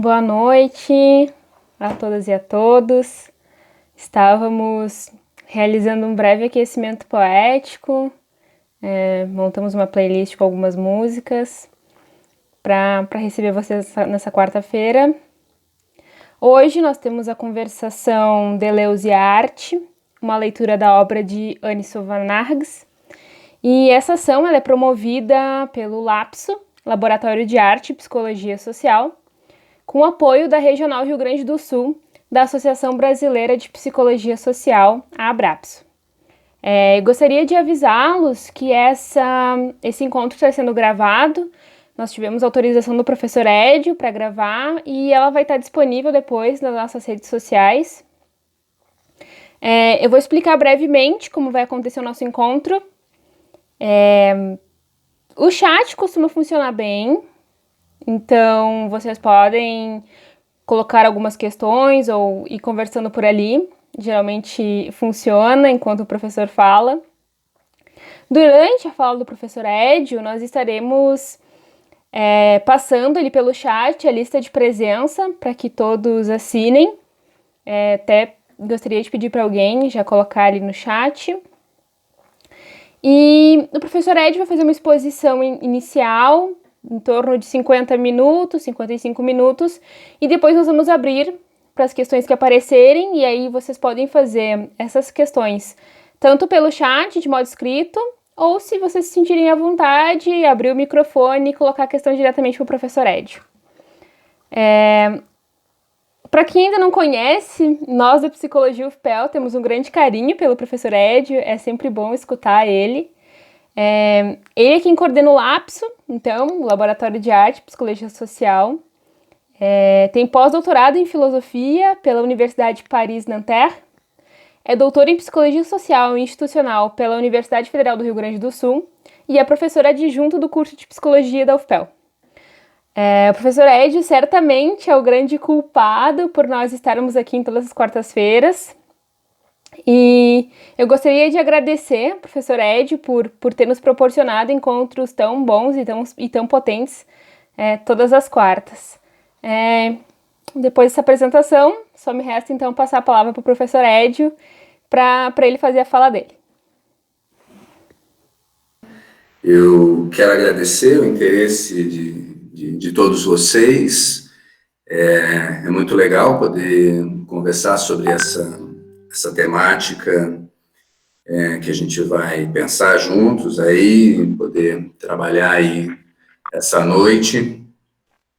Boa noite a todas e a todos. Estávamos realizando um breve aquecimento poético, montamos uma playlist com algumas músicas para receber vocês nessa quarta-feira. Hoje nós temos a conversação Deleuze e a Arte, uma leitura da obra de Anne Sovanargs. E essa ação ela é promovida pelo LAPSO, Laboratório de Arte e Psicologia Social, com o apoio da Regional Rio Grande do Sul, da Associação Brasileira de Psicologia Social, a ABRAPSO. Gostaria de avisá-los que esse encontro está sendo gravado. Nós tivemos autorização do professor Edio para gravar e ela vai estar disponível depois nas nossas redes sociais. Eu vou explicar brevemente como vai acontecer o nosso encontro. O chat costuma funcionar bem, então vocês podem colocar algumas questões ou ir conversando por ali. Geralmente funciona enquanto o professor fala. Durante a fala do professor Edio, nós estaremos passando ali pelo chat a lista de presença para que todos assinem. Até gostaria de pedir para alguém já colocar ali no chat. E o professor Edio vai fazer uma exposição inicial, em torno de 50 minutos, 55 minutos, e depois nós vamos abrir para as questões que aparecerem, e aí vocês podem fazer essas questões tanto pelo chat, de modo escrito, ou se vocês se sentirem à vontade, abrir o microfone e colocar a questão diretamente para o professor Edio. Para quem ainda não conhece, nós da Psicologia UFPEL temos um grande carinho pelo professor Edio, é sempre bom escutar ele. Ele é quem coordena o LAPSO, então, o Laboratório de Arte e Psicologia Social. Tem pós-doutorado em Filosofia pela Universidade Paris-Nanterre. É doutor em Psicologia Social e Institucional pela Universidade Federal do Rio Grande do Sul e é professor adjunto do curso de Psicologia da UFPEL. O professor Edio certamente é o grande culpado por nós estarmos aqui em todas as quartas-feiras. E eu gostaria de agradecer ao professor Edio por ter nos proporcionado encontros tão bons e tão potentes todas as quartas. Depois dessa apresentação, só me resta então passar a palavra para o professor Edio para ele fazer a fala dele. Eu quero agradecer o interesse de todos vocês. É muito legal poder conversar sobre essa temática que a gente vai pensar juntos aí, poder trabalhar aí essa noite.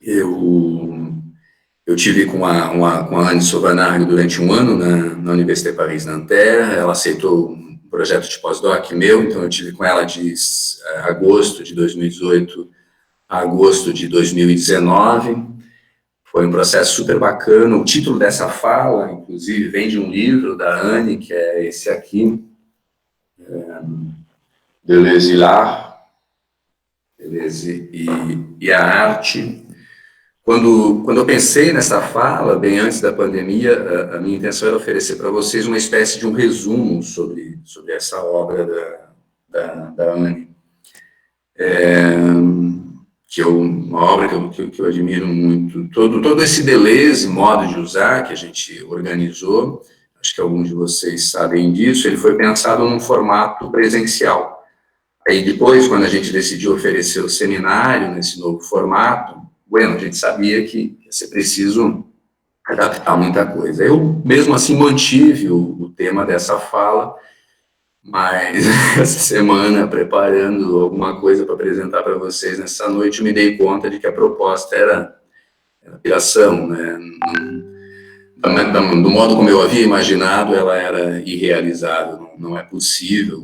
Eu tive com a Anne Sovanargs durante um ano na Université Paris-Nanterre. Ela aceitou um projeto de pós-doc meu, então eu tive com ela de agosto de 2018 a agosto de 2019. Foi um processo super bacana. O título dessa fala, inclusive, vem de um livro da Anne, que é esse aqui, Deleuze e a Arte. Quando eu pensei nessa fala, bem antes da pandemia, a minha intenção era oferecer para vocês uma espécie de um resumo sobre essa obra da Anne. Uma obra que eu admiro muito. Todo esse Deleuze, modo de usar, que a gente organizou, acho que alguns de vocês sabem disso, ele foi pensado num formato presencial. Aí depois, quando a gente decidiu oferecer o seminário nesse novo formato, a gente sabia que ia ser preciso adaptar muita coisa. Eu, mesmo assim, mantive o tema dessa fala, mas essa semana, preparando alguma coisa para apresentar para vocês nessa noite, eu me dei conta de que a proposta era piração, né? Do modo como eu havia imaginado, ela era irrealizável, não é possível.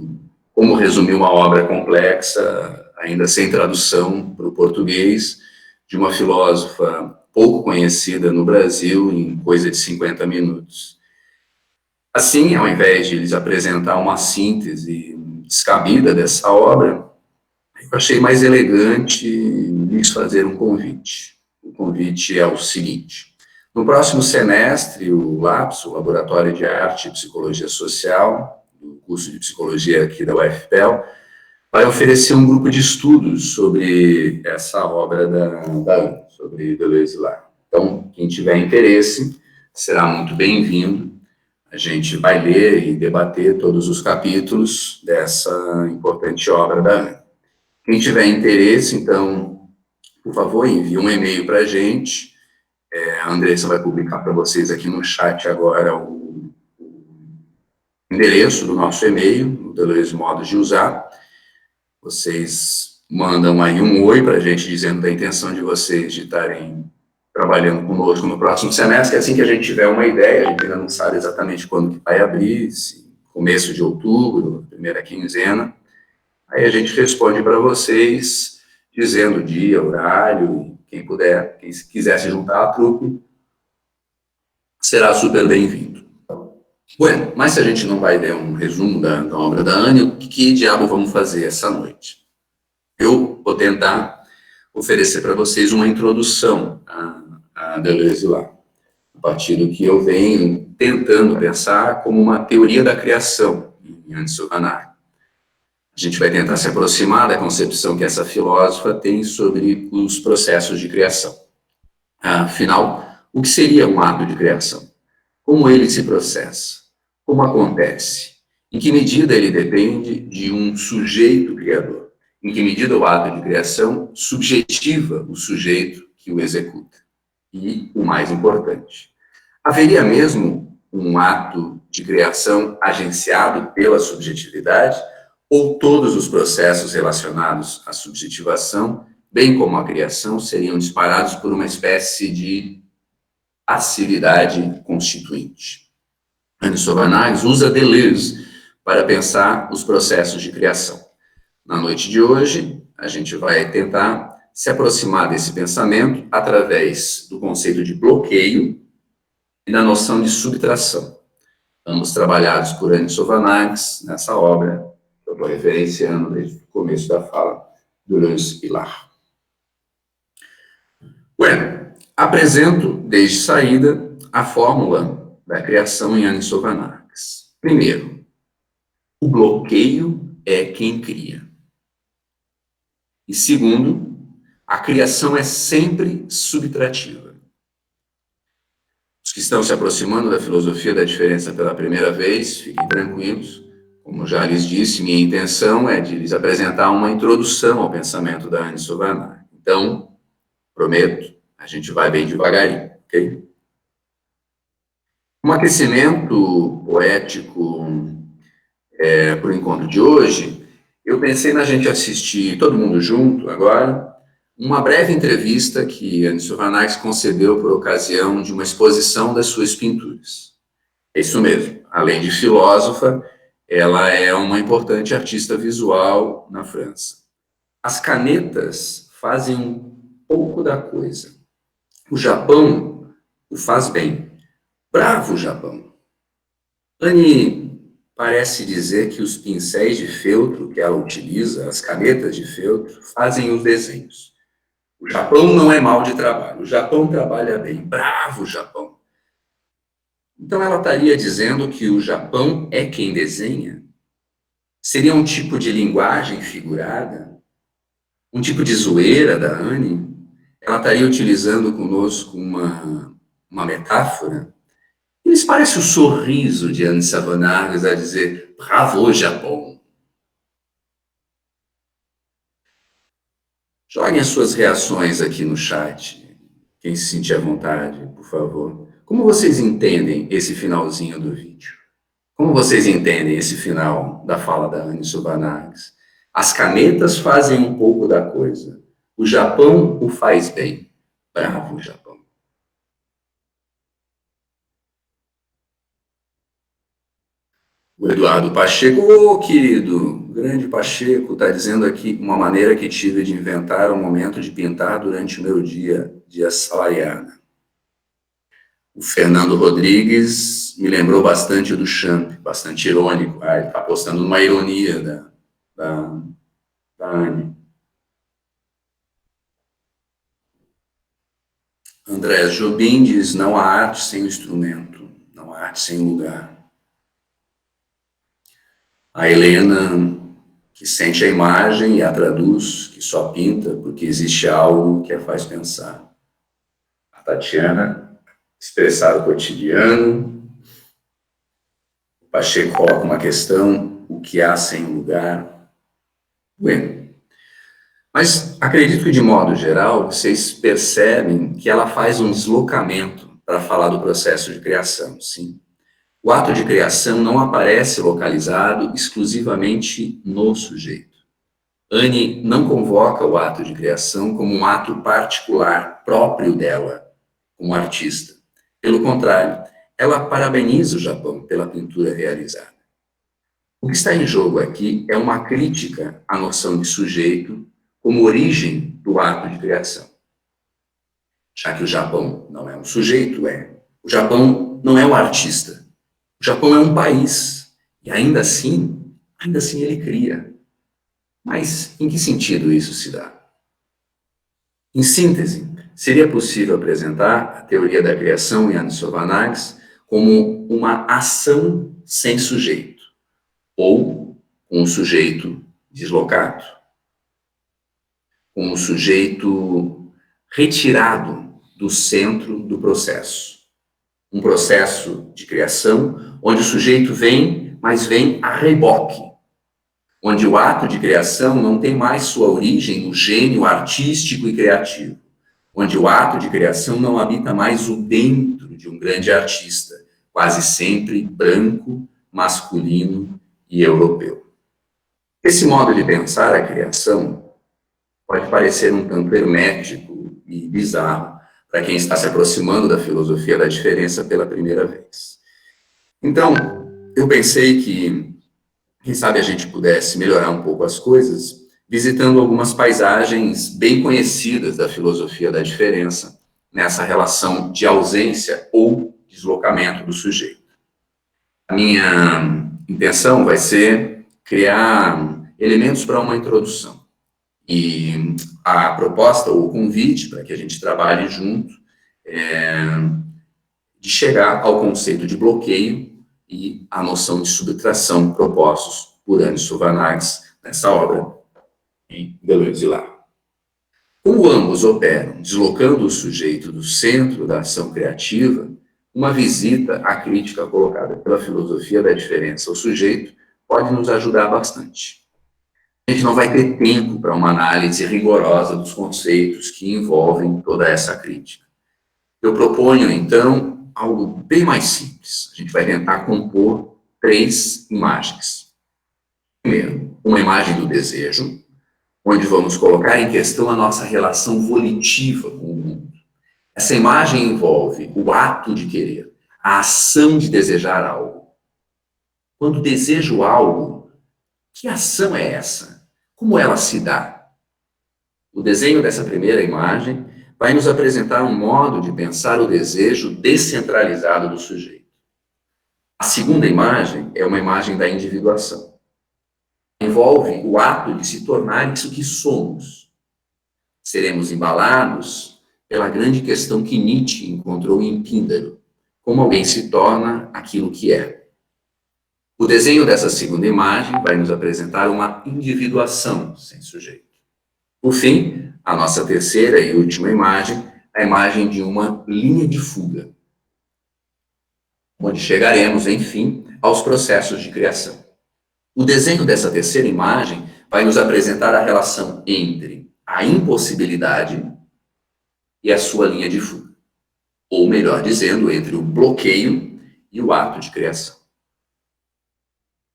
Como resumir uma obra complexa, ainda sem tradução para o português, de uma filósofa pouco conhecida no Brasil, em coisa de 50 minutos. Assim, ao invés de eles apresentar uma síntese descabida dessa obra, eu achei mais elegante lhes fazer um convite. O convite é o seguinte: no próximo semestre, o LAPSO, o Laboratório de Arte e Psicologia Social, do curso de Psicologia aqui da UFPEL, vai oferecer um grupo de estudos sobre essa obra da Anne, sobre Deleuze e Lar. Então, quem tiver interesse, será muito bem-vindo. A gente vai ler e debater todos os capítulos dessa importante obra da Anne. Quem tiver interesse, então, por favor, envie um e-mail para a gente. A Andressa vai publicar para vocês aqui no chat agora o endereço do nosso e-mail, no Deleuze Modos de Usar. Vocês mandam aí um oi para a gente, dizendo da intenção de vocês de estarem trabalhando conosco no próximo semestre. Assim que a gente tiver uma ideia, a gente ainda não sabe exatamente quando que vai abrir, se começo de outubro, primeira quinzena. Aí a gente responde para vocês, dizendo o dia, horário, quem puder, quem quiser se juntar à trupe, será super bem-vindo. Bueno, mas se a gente não vai ler um resumo da obra da Anne, o que diabo vamos fazer essa noite? Eu vou tentar oferecer para vocês uma introdução a Deleuze lá, a partir do que eu venho tentando pensar como uma teoria da criação em Anne Sylvanart. A gente vai tentar se aproximar da concepção que essa filósofa tem sobre os processos de criação. Afinal, o que seria um ato de criação? Como ele se processa? Como acontece? Em que medida ele depende de um sujeito criador? Em que medida o ato de criação subjetiva o sujeito que o executa? E o mais importante, haveria mesmo um ato de criação agenciado pela subjetividade, ou todos os processos relacionados à subjetivação, bem como a criação, seriam disparados por uma espécie de passividade constituinte? Anne Sylvanart usa Deleuze para pensar os processos de criação. Na noite de hoje, a gente vai tentar se aproximar desse pensamento através do conceito de bloqueio e da noção de subtração, ambos trabalhados por Anne Sylvanart nessa obra que eu estou referenciando desde o começo da fala do Deleuze e Lar. Bueno, apresento desde saída a fórmula da criação em Anne Sylvanart. Primeiro, o bloqueio é quem cria. E segundo, a criação é sempre subtrativa. Os que estão se aproximando da filosofia da diferença pela primeira vez, fiquem tranquilos. Como já lhes disse, minha intenção é de lhes apresentar uma introdução ao pensamento da Anne Sylvanart. Então, prometo, a gente vai bem devagarinho, ok? Um aquecimento poético para o encontro de hoje, eu pensei na gente assistir, todo mundo junto agora, uma breve entrevista que Anne Sylvanart concedeu por ocasião de uma exposição das suas pinturas. É isso mesmo, além de filósofa, ela é uma importante artista visual na França. As canetas fazem um pouco da coisa. O Japão o faz bem. Bravo, Japão! Anne parece dizer que os pincéis de feltro que ela utiliza, as canetas de feltro, fazem os desenhos. O Japão não é mal de trabalho, o Japão trabalha bem. Bravo, Japão! Então ela estaria dizendo que o Japão é quem desenha? Seria um tipo de linguagem figurada? Um tipo de zoeira da Anne? Ela estaria utilizando conosco uma metáfora? Eles parecem o sorriso de Anne Sylvanart a dizer, bravo, Japão. Joguem as suas reações aqui no chat, quem se sentir à vontade, por favor. Como vocês entendem esse finalzinho do vídeo? Como vocês entendem esse final da fala da Anne Sylvanart? As canetas fazem um pouco da coisa. O Japão o faz bem. Bravo, Japão. O Eduardo Pacheco, querido, grande Pacheco, está dizendo aqui uma maneira que tive de inventar um momento de pintar durante o meu dia assalariado. O Fernando Rodrigues me lembrou bastante do Champ, bastante irônico. Ele está apostando numa ironia da Anne. André Jobim diz, não há arte sem o instrumento, não há arte sem lugar. A Helena, que sente a imagem e a traduz, que só pinta porque existe algo que a faz pensar. A Tatiana, expressar o cotidiano. O Pacheco coloca uma questão, o que há sem lugar. Bueno. Mas acredito que, de modo geral, vocês percebem que ela faz um deslocamento para falar do processo de criação, sim. O ato de criação não aparece localizado exclusivamente no sujeito. Anne não convoca o ato de criação como um ato particular, próprio dela, como artista. Pelo contrário, ela parabeniza o Japão pela pintura realizada. O que está em jogo aqui é uma crítica à noção de sujeito como origem do ato de criação. Já que o Japão não é um sujeito, o Japão não é um artista. O Japão é um país, e ainda assim ele cria. Mas em que sentido isso se dá? Em síntese, seria possível apresentar a teoria da criação em Jan Sovanax como uma ação sem sujeito, ou com um sujeito deslocado, com um sujeito retirado do centro do processo. Um processo de criação onde o sujeito vem, mas vem a reboque, onde o ato de criação não tem mais sua origem no gênio artístico e criativo, onde o ato de criação não habita mais o dentro de um grande artista, quase sempre branco, masculino e europeu. Esse modo de pensar a criação pode parecer um tanto hermético e bizarro para quem está se aproximando da filosofia da diferença pela primeira vez. Então, eu pensei que, quem sabe, a gente pudesse melhorar um pouco as coisas visitando algumas paisagens bem conhecidas da filosofia da diferença nessa relação de ausência ou deslocamento do sujeito. A minha intenção vai ser criar elementos para uma introdução. E a proposta, ou o convite para que a gente trabalhe junto, de chegar ao conceito de bloqueio e a noção de subtração propostos por Jan Sovanax nessa obra em Deleuze-Szilard. Como ambos operam deslocando o sujeito do centro da ação criativa, uma visita à crítica colocada pela filosofia da diferença ao sujeito pode nos ajudar bastante. A gente não vai ter tempo para uma análise rigorosa dos conceitos que envolvem toda essa crítica. Eu proponho, então, algo bem mais simples. A gente vai tentar compor 3 imagens. Primeiro, uma imagem do desejo, onde vamos colocar em questão a nossa relação volitiva com o mundo. Essa imagem envolve o ato de querer, a ação de desejar algo. Quando desejo algo, que ação é essa? Como ela se dá? O desenho dessa primeira imagem vai nos apresentar um modo de pensar o desejo descentralizado do sujeito. A segunda imagem é uma imagem da individuação. Envolve o ato de se tornar isso que somos. Seremos embalados pela grande questão que Nietzsche encontrou em Píndaro, como alguém se torna aquilo que é. O desenho dessa segunda imagem vai nos apresentar uma individuação sem sujeito. Por fim, a nossa terceira e última imagem, a imagem de uma linha de fuga, onde chegaremos, enfim, aos processos de criação. O desenho dessa terceira imagem vai nos apresentar a relação entre a impossibilidade e a sua linha de fuga. Ou, melhor dizendo, entre o bloqueio e o ato de criação.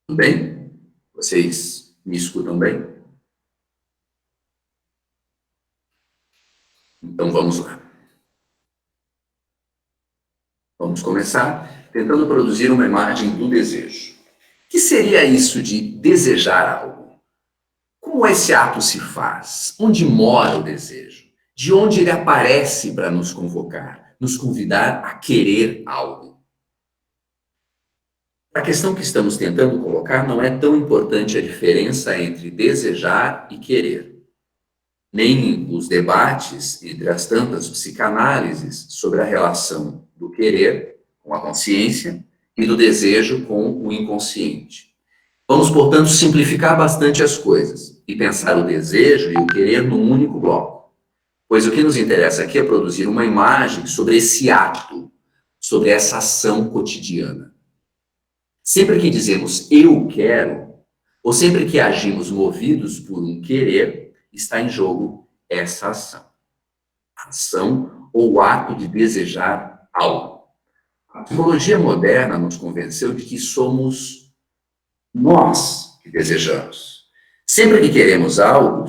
Tudo bem? Vocês me escutam bem? Então vamos lá. Vamos começar tentando produzir uma imagem do desejo. O que seria isso de desejar algo? Como esse ato se faz? Onde mora o desejo? De onde ele aparece para nos convocar, nos convidar a querer algo? A questão que estamos tentando colocar não é tão importante a diferença entre desejar e querer, nem os debates entre as tantas psicanálises sobre a relação do querer com a consciência e do desejo com o inconsciente. Vamos, portanto, simplificar bastante as coisas e pensar o desejo e o querer num único bloco, pois o que nos interessa aqui é produzir uma imagem sobre esse ato, sobre essa ação cotidiana. Sempre que dizemos eu quero, ou sempre que agimos movidos por um querer, está em jogo essa ação. A ação ou o ato de desejar algo. A psicologia moderna nos convenceu de que somos nós que desejamos. Sempre que queremos algo,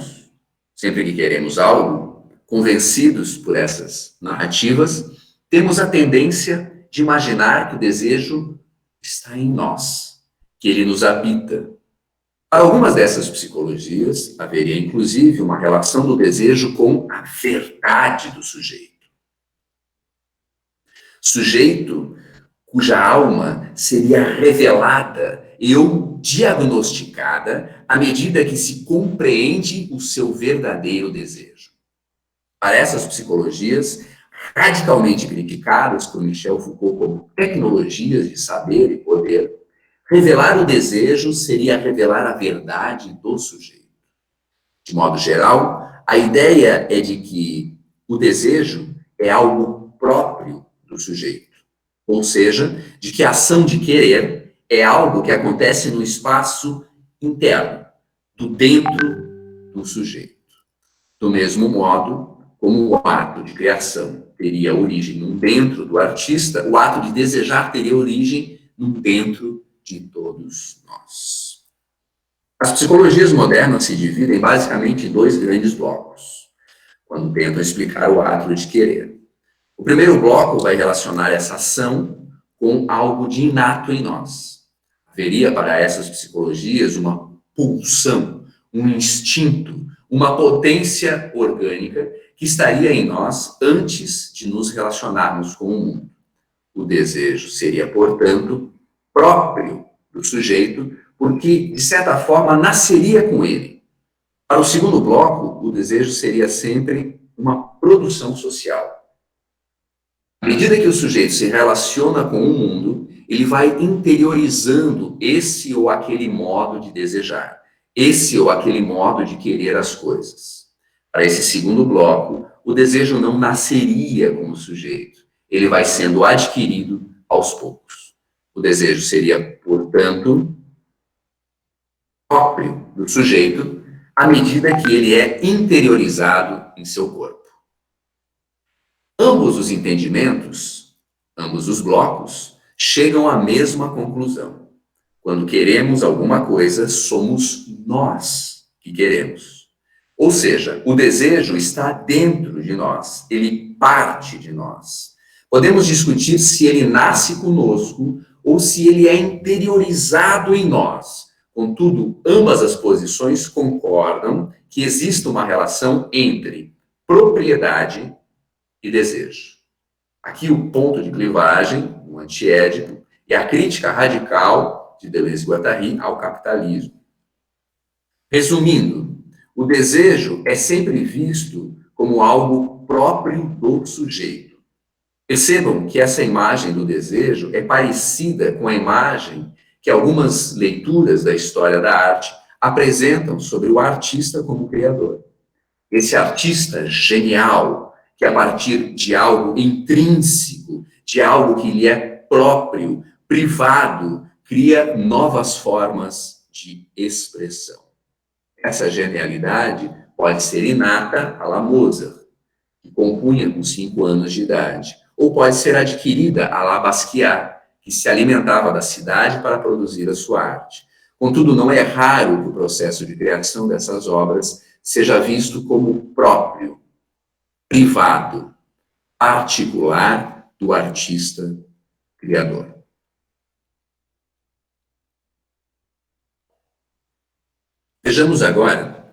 convencidos por essas narrativas, temos a tendência de imaginar que o desejo está em nós, que ele nos habita. Para algumas dessas psicologias, haveria inclusive uma relação do desejo com a verdade do sujeito. Sujeito cuja alma seria revelada ou diagnosticada à medida que se compreende o seu verdadeiro desejo. Para essas psicologias, radicalmente criticadas por Michel Foucault como tecnologias de saber e poder, revelar o desejo seria revelar a verdade do sujeito. De modo geral, a ideia é de que o desejo é algo próprio do sujeito, ou seja, de que a ação de querer é algo que acontece no espaço interno, do dentro do sujeito. Do mesmo modo, como o ato de criação teria origem no dentro do artista, o ato de desejar teria origem no dentro de todos nós. As psicologias modernas se dividem basicamente em dois grandes blocos, quando tentam explicar o ato de querer. O primeiro bloco vai relacionar essa ação com algo de inato em nós. Haveria para essas psicologias uma pulsão, um instinto, uma potência orgânica que estaria em nós antes de nos relacionarmos com o mundo. O desejo seria, portanto, próprio do sujeito, porque, de certa forma, nasceria com ele. Para o segundo bloco, o desejo seria sempre uma produção social. À medida que o sujeito se relaciona com o mundo, ele vai interiorizando esse ou aquele modo de desejar, esse ou aquele modo de querer as coisas. Para esse segundo bloco, o desejo não nasceria com o sujeito, ele vai sendo adquirido aos poucos. O desejo seria, portanto, próprio do sujeito à medida que ele é interiorizado em seu corpo. Ambos os entendimentos, ambos os blocos, chegam à mesma conclusão. Quando queremos alguma coisa, somos nós que queremos. Ou seja, o desejo está dentro de nós, ele parte de nós. Podemos discutir se ele nasce conosco ou se ele é interiorizado em nós. Contudo, ambas as posições concordam que existe uma relação entre propriedade e desejo. Aqui o ponto de clivagem, o antiédipo, e a crítica radical de Deleuze e Guattari ao capitalismo. Resumindo, o desejo é sempre visto como algo próprio do sujeito. Percebam que essa imagem do desejo é parecida com a imagem que algumas leituras da história da arte apresentam sobre o artista como criador. Esse artista genial, que a partir de algo intrínseco, de algo que lhe é próprio, privado, cria novas formas de expressão. Essa genialidade pode ser inata à la Mozart, que compunha com 5 anos de idade, ou pode ser adquirida à la Basquiat, que se alimentava da cidade para produzir a sua arte. Contudo, não é raro que o processo de criação dessas obras seja visto como próprio, privado, particular do artista criador. Vejamos agora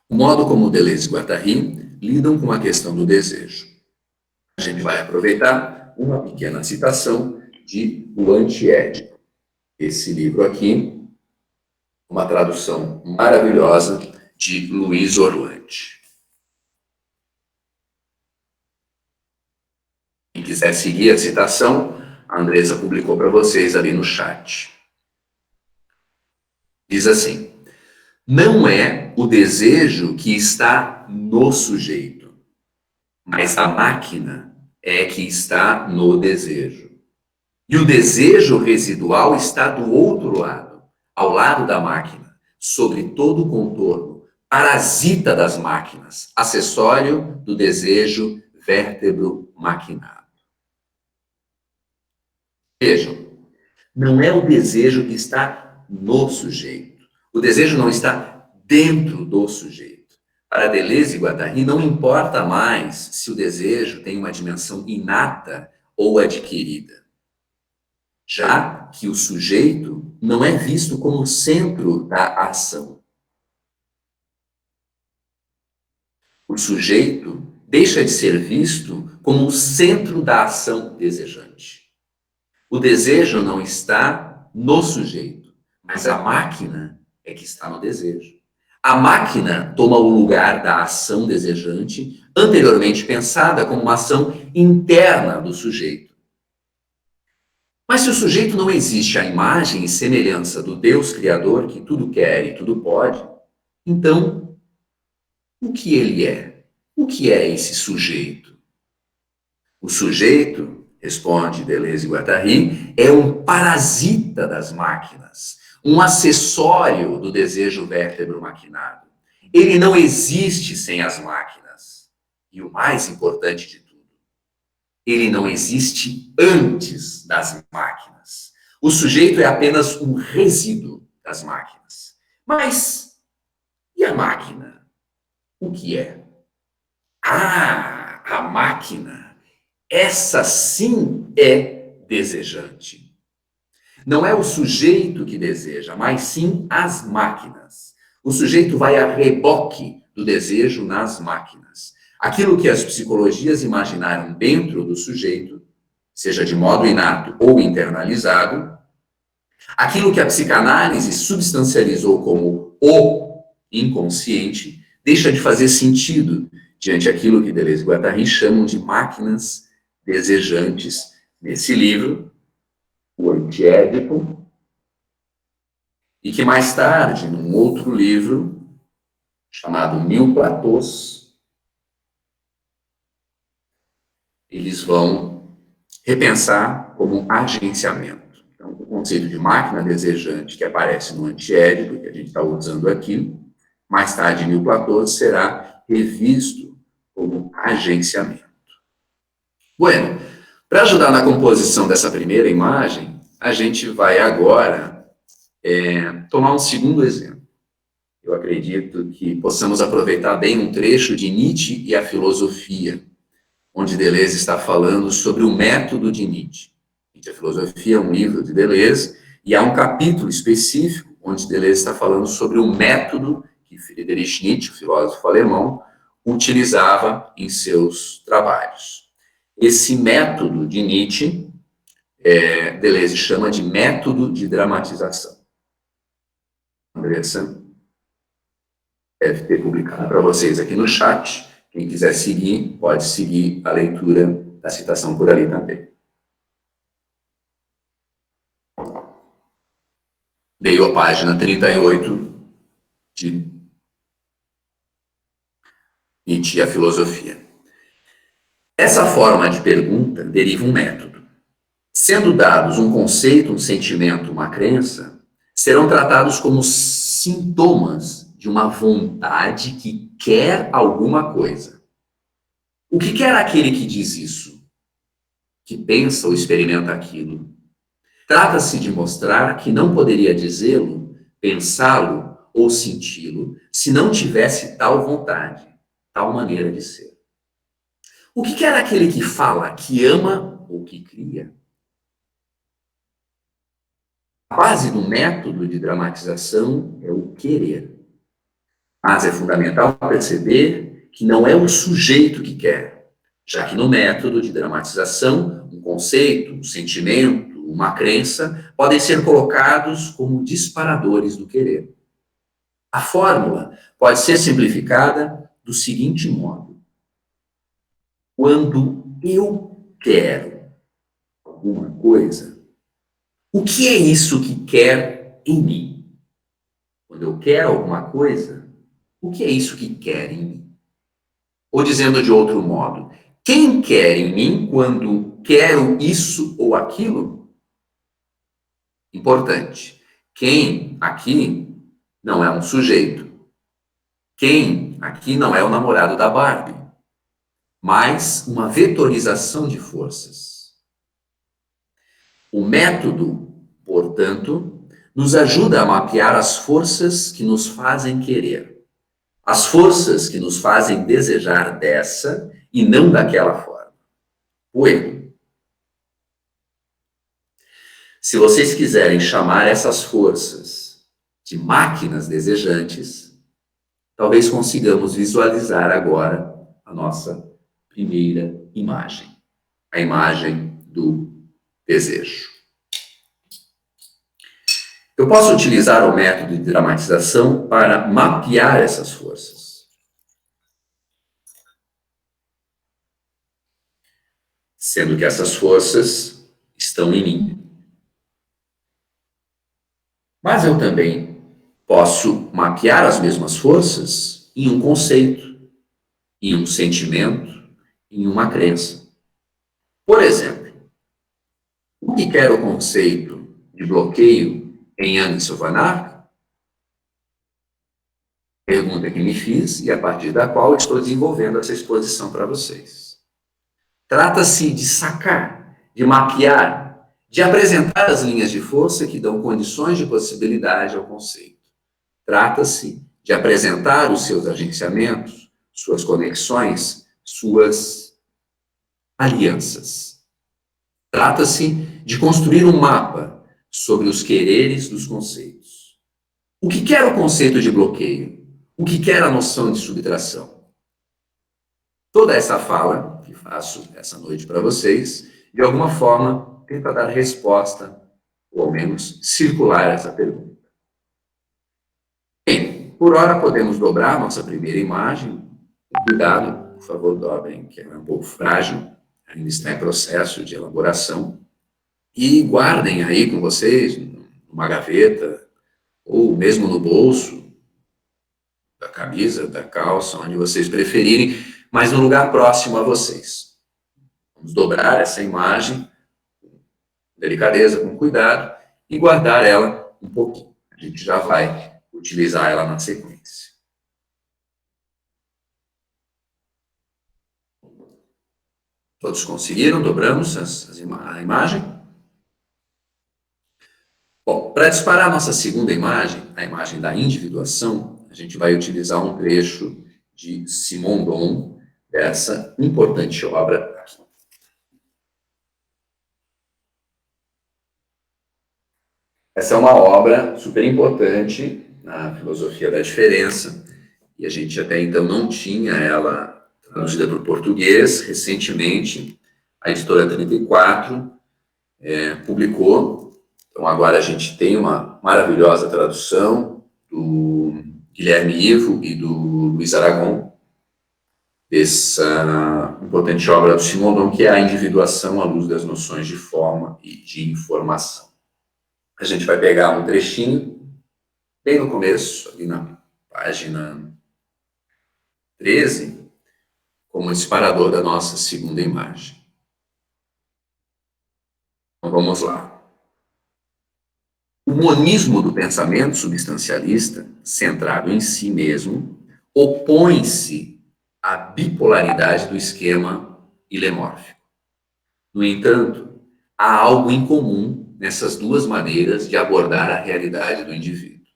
o modo como Deleuze e Guattari lidam com a questão do desejo. A gente vai aproveitar uma pequena citação de O Antiédipo. Esse livro aqui, uma tradução maravilhosa de Luiz Orlandi. Quem quiser seguir a citação, a Andresa publicou para vocês ali no chat. Diz assim: não é o desejo que está no sujeito, mas a máquina é que está no desejo. E o desejo residual está do outro lado, ao lado da máquina, sobre todo o contorno, parasita das máquinas, acessório do desejo vértebro maquinado. Vejam, não é o desejo que está no sujeito. O desejo não está dentro do sujeito. Para Deleuze e Guattari, não importa mais se o desejo tem uma dimensão inata ou adquirida, já que o sujeito não é visto como o centro da ação. O sujeito deixa de ser visto como o centro da ação desejante. O desejo não está no sujeito, mas a máquina é que está no desejo. A máquina toma o lugar da ação desejante, anteriormente pensada como uma ação interna do sujeito. Mas se o sujeito não existe à imagem e semelhança do Deus Criador, que tudo quer e tudo pode, então, o que ele é? O que é esse sujeito? O sujeito, responde Deleuze e Guattari, é um parasita das máquinas, um acessório do desejo vértebro maquinado. Ele não existe sem as máquinas. E o mais importante de tudo, ele não existe antes das máquinas. O sujeito é apenas um resíduo das máquinas. Mas e a máquina? O que é? Ah, a máquina. Essa sim é desejante. Não é o sujeito que deseja, mas sim as máquinas. O sujeito vai a reboque do desejo nas máquinas. Aquilo que as psicologias imaginaram dentro do sujeito, seja de modo inato ou internalizado, aquilo que a psicanálise substancializou como o inconsciente, deixa de fazer sentido diante aquilo que Deleuze e Guattari chamam de máquinas desejantes. Nesse livro, o Antiédipo, e que mais tarde, num outro livro, chamado Mil Platôs, eles vão repensar como um agenciamento. Então, o conceito de máquina desejante que aparece no Antiédipo, que a gente está usando aqui, mais tarde, em Mil Platôs, será revisto como agenciamento. Bueno, para ajudar na composição dessa primeira imagem, a gente vai agora tomar um segundo exemplo. Eu acredito que possamos aproveitar bem um trecho de Nietzsche e a filosofia, onde Deleuze está falando sobre o método de Nietzsche. Nietzsche e a filosofia é um livro de Deleuze, e há um capítulo específico onde Deleuze está falando sobre o método que Friedrich Nietzsche, o filósofo alemão, utilizava em seus trabalhos. Esse método de Nietzsche, Deleuze chama de método de dramatização. Andressa deve ter publicado para vocês aqui no chat. Quem quiser seguir, pode seguir a leitura da citação por ali também. Leio a página 38 de Nietzsche e a filosofia. Essa forma de pergunta deriva um método. Sendo dados um conceito, um sentimento, uma crença, serão tratados como sintomas de uma vontade que quer alguma coisa. O que quer aquele que diz isso? Que pensa ou experimenta aquilo? Trata-se de mostrar que não poderia dizê-lo, pensá-lo ou senti-lo se não tivesse tal vontade, tal maneira de ser. O que quer aquele que fala, que ama ou que cria? A base do método de dramatização é o querer. Mas é fundamental perceber que não é o sujeito que quer, já que no método de dramatização, um conceito, um sentimento, uma crença podem ser colocados como disparadores do querer. A fórmula pode ser simplificada do seguinte modo: quando eu quero alguma coisa, o que é isso que quer em mim? Quando eu quero alguma coisa, o que é isso que quer em mim? Ou dizendo de outro modo, quem quer em mim quando quero isso ou aquilo? Importante. Quem aqui não é um sujeito. Quem aqui não é o namorado da Barbie, mas uma vetorização de forças. O método, portanto, nos ajuda a mapear as forças que nos fazem querer. As forças que nos fazem desejar dessa e não daquela forma. O erro. Se vocês quiserem chamar essas forças de máquinas desejantes, talvez consigamos visualizar agora a nossa primeira imagem. A imagem do desejo. Eu posso utilizar o método de dramatização para mapear essas forças. Sendo que essas forças estão em mim. Mas eu também posso mapear as mesmas forças em um conceito, em um sentimento, em uma crença. Por exemplo, o que quer o conceito de bloqueio em Anderson Van Ark? Pergunta que me fiz e a partir da qual estou desenvolvendo essa exposição para vocês. Trata-se de sacar, de mapear, de apresentar as linhas de força que dão condições de possibilidade ao conceito. Trata-se de apresentar os seus agenciamentos, suas conexões, suas alianças. Trata-se de construir um mapa sobre os quereres dos conceitos. O que quer o conceito de bloqueio? O que quer a noção de subtração? Toda essa fala que faço essa noite para vocês, de alguma forma, tenta dar resposta, ou ao menos circular essa pergunta. Bem, por hora podemos dobrar nossa primeira imagem. Cuidado, por favor, dobrem, que é um pouco frágil, ainda está em processo de elaboração. E guardem aí com vocês, numa gaveta, ou mesmo no bolso da camisa, da calça, onde vocês preferirem, mas num lugar próximo a vocês. Vamos dobrar essa imagem com delicadeza, com cuidado, e guardar ela um pouquinho. A gente já vai utilizar ela na sequência. Todos conseguiram? Dobramos a imagem? Bom, para disparar a nossa segunda imagem, a imagem da individuação, a gente vai utilizar um trecho de Simondon, dessa importante obra aqui. Essa é uma obra super importante na filosofia da diferença, e a gente até então não tinha ela traduzida para o português. Recentemente, a editora 34 publicou. Então, agora a gente tem uma maravilhosa tradução do Guilherme Ivo e do Luiz Aragon, dessa importante obra do Simondon, que é a individuação à luz das noções de forma e de informação. A gente vai pegar um trechinho, bem no começo, ali na página 13, como disparador da nossa segunda imagem. Então, vamos lá. O monismo do pensamento substancialista, centrado em si mesmo, opõe-se à bipolaridade do esquema ilemórfico. No entanto, há algo em comum nessas duas maneiras de abordar a realidade do indivíduo.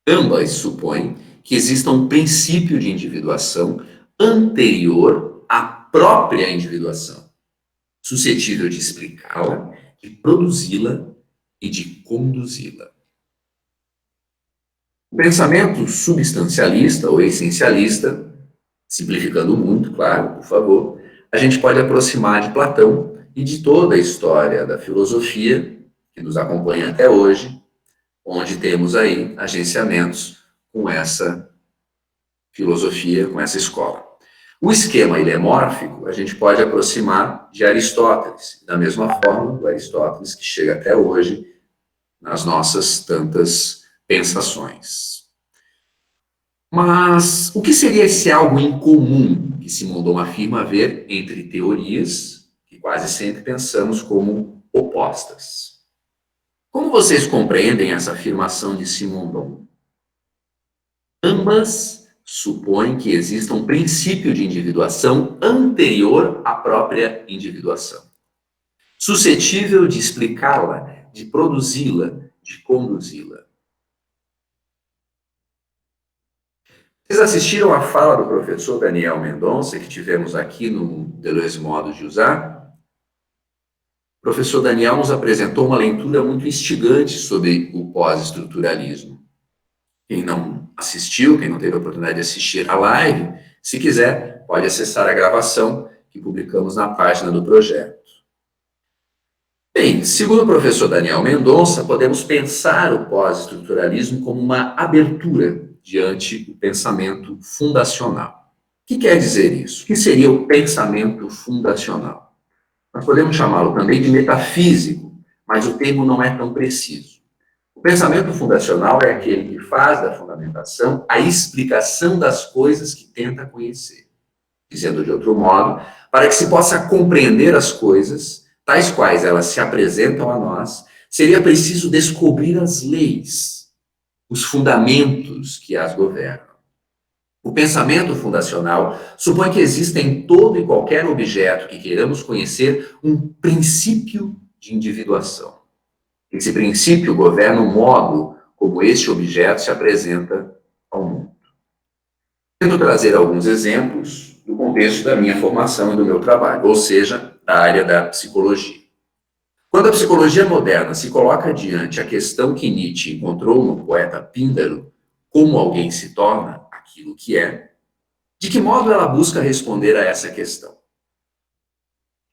Ambas supõem que exista um princípio de individuação anterior à própria individuação, suscetível de explicá-la, de produzi-la e de conduzi-la. O pensamento substancialista ou essencialista, simplificando muito, claro, por favor, a gente pode aproximar de Platão e de toda a história da filosofia que nos acompanha até hoje, onde temos aí agenciamentos com essa filosofia, com essa escola. O esquema ilemórfico a gente pode aproximar de Aristóteles, da mesma forma do Aristóteles que chega até hoje nas nossas tantas pensações. Mas o que seria esse algo incomum que Simondon afirma haver entre teorias que quase sempre pensamos como opostas? Como vocês compreendem essa afirmação de Simondon? Ambas supõem que exista um princípio de individuação anterior à própria individuação, suscetível de explicá-la, de produzi-la, de conduzi-la. Vocês assistiram à fala do professor Daniel Mendonça, que tivemos aqui no Deleuze Modos de Usar? O professor Daniel nos apresentou uma leitura muito instigante sobre o pós-estruturalismo. Quem não assistiu, quem não teve a oportunidade de assistir a live, se quiser, pode acessar a gravação que publicamos na página do projeto. Bem, segundo o professor Daniel Mendonça, podemos pensar o pós-estruturalismo como uma abertura diante do pensamento fundacional. O que quer dizer isso? O que seria o pensamento fundacional? Nós podemos chamá-lo também de metafísico, mas o termo não é tão preciso. O pensamento fundacional é aquele que faz da fundamentação a explicação das coisas que tenta conhecer. Dizendo de outro modo, para que se possa compreender as coisas, tais quais elas se apresentam a nós, seria preciso descobrir as leis, os fundamentos que as governam. O pensamento fundacional supõe que exista em todo e qualquer objeto que queiramos conhecer um princípio de individuação. Esse princípio governa o modo como este objeto se apresenta ao mundo. Tento trazer alguns exemplos do contexto da minha formação e do meu trabalho, ou seja, da área da psicologia. Quando a psicologia moderna se coloca diante a questão que Nietzsche encontrou no poeta Píndaro, como alguém se torna aquilo que é, de que modo ela busca responder a essa questão?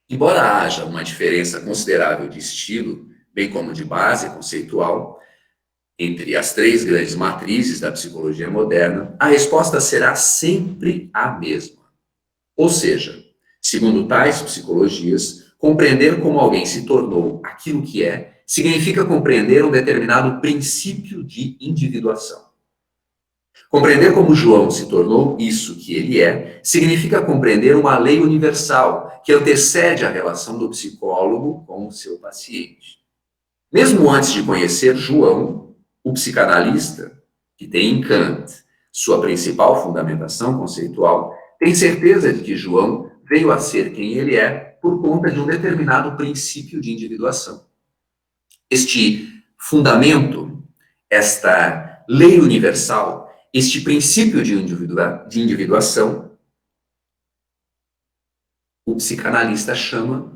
Embora haja uma diferença considerável de estilo, bem como de base conceitual, entre as três grandes matrizes da psicologia moderna, a resposta será sempre a mesma. Ou seja, segundo tais psicologias, compreender como alguém se tornou aquilo que é significa compreender um determinado princípio de individuação. Compreender como João se tornou isso que ele é significa compreender uma lei universal que antecede a relação do psicólogo com o seu paciente. Mesmo antes de conhecer João, o psicanalista, que tem em Kant sua principal fundamentação conceitual, tem certeza de que João veio a ser quem ele é por conta de um determinado princípio de individuação. Este fundamento, esta lei universal, este princípio de individuação, o psicanalista chama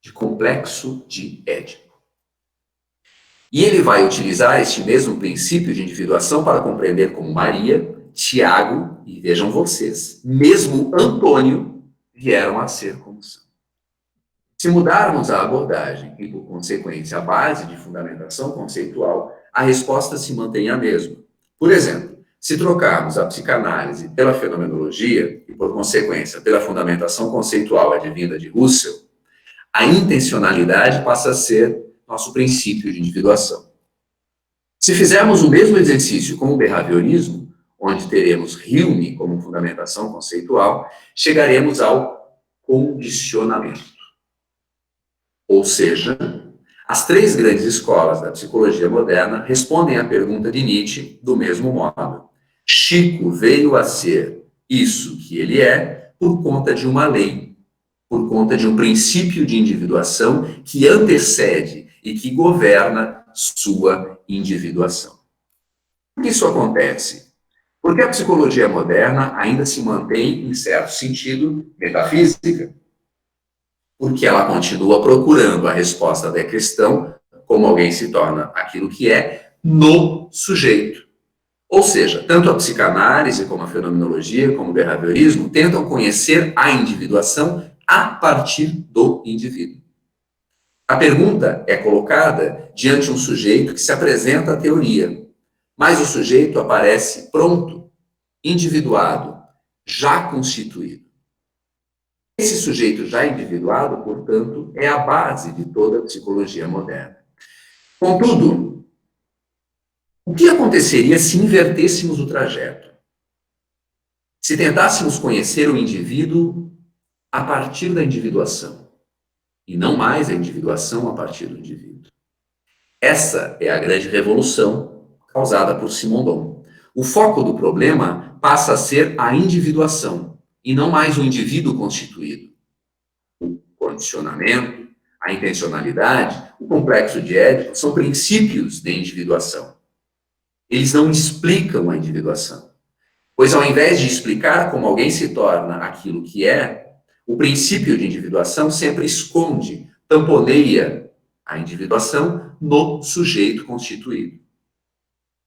de complexo de Édipo. E ele vai utilizar este mesmo princípio de individuação para compreender como Maria, Tiago e, vejam vocês, mesmo Antônio vieram a ser como são. Se mudarmos a abordagem e, por consequência, a base de fundamentação conceitual, a resposta se mantém a mesma. Por exemplo, se trocarmos a psicanálise pela fenomenologia e, por consequência, pela fundamentação conceitual advinda de Russell, a intencionalidade passa a ser nosso princípio de individuação. Se fizermos o mesmo exercício com o behaviorismo, onde teremos Hume como fundamentação conceitual, chegaremos ao condicionamento. Ou seja, as três grandes escolas da psicologia moderna respondem à pergunta de Nietzsche do mesmo modo. Chico veio a ser isso que ele é por conta de uma lei, por conta de um princípio de individuação que antecede e que governa sua individuação. Por que isso acontece? Porque a psicologia moderna ainda se mantém, em certo sentido, metafísica. Porque ela continua procurando a resposta da questão, como alguém se torna aquilo que é, no sujeito. Ou seja, tanto a psicanálise, como a fenomenologia, como o behaviorismo, tentam conhecer a individuação a partir do indivíduo. A pergunta é colocada diante de um sujeito que se apresenta à teoria, mas o sujeito aparece pronto, individuado, já constituído. Esse sujeito já individuado, portanto, é a base de toda a psicologia moderna. Contudo, O que aconteceria se invertêssemos o trajeto? Se tentássemos conhecer o indivíduo a partir da individuação, e não mais a individuação a partir do indivíduo. Essa é a grande revolução causada por Simondon. O foco do problema passa a ser a individuação, e não mais o indivíduo constituído. O condicionamento, a intencionalidade, o complexo de Édipo são princípios de individuação. Eles não explicam a individuação, pois ao invés de explicar como alguém se torna aquilo que é, o princípio de individuação sempre esconde, tamponeia a individuação no sujeito constituído.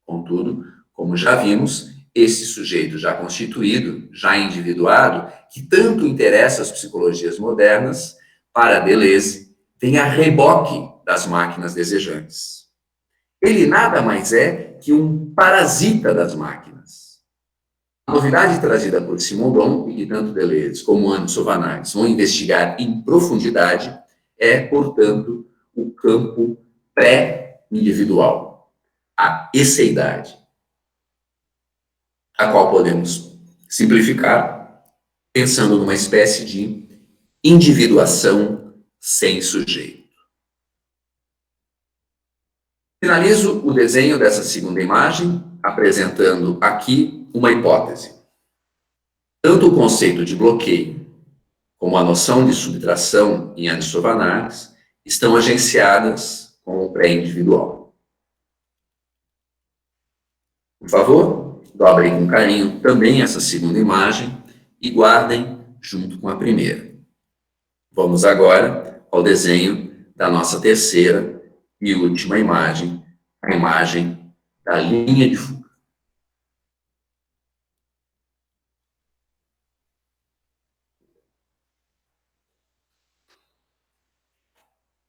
Contudo, como já vimos, esse sujeito já constituído, já individuado, que tanto interessa às psicologias modernas, para Deleuze, vem a reboque das máquinas desejantes. Ele nada mais é que um parasita das máquinas. A novidade trazida por Simondon, e que tanto Deleuze como Anderson Van Arx vão investigar em profundidade, é, portanto, o campo pré-individual, a esseidade, a qual podemos simplificar pensando numa espécie de individuação sem sujeito. Finalizo o desenho dessa segunda imagem apresentando aqui uma hipótese. Tanto o conceito de bloqueio como a noção de subtração em Anderson Van Arx estão agenciadas com o pré-individual. Por favor, dobrem com carinho também essa segunda imagem e guardem junto com a primeira. Vamos agora ao desenho da nossa terceira e última imagem, a imagem da linha de fuga.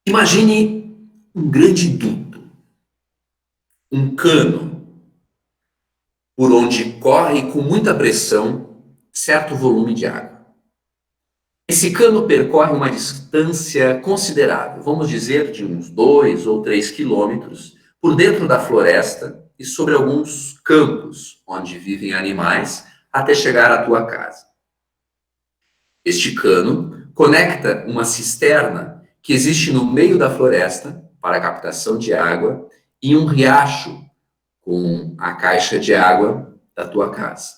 Imagine um grande duto, um cano, por onde corre com muita pressão certo volume de água. Esse cano percorre uma distância considerável, vamos dizer de uns 2 ou 3 quilômetros, por dentro da floresta e sobre alguns campos onde vivem animais, até chegar à tua casa. Este cano conecta uma cisterna que existe no meio da floresta para a captação de água e um riacho com a caixa de água da tua casa.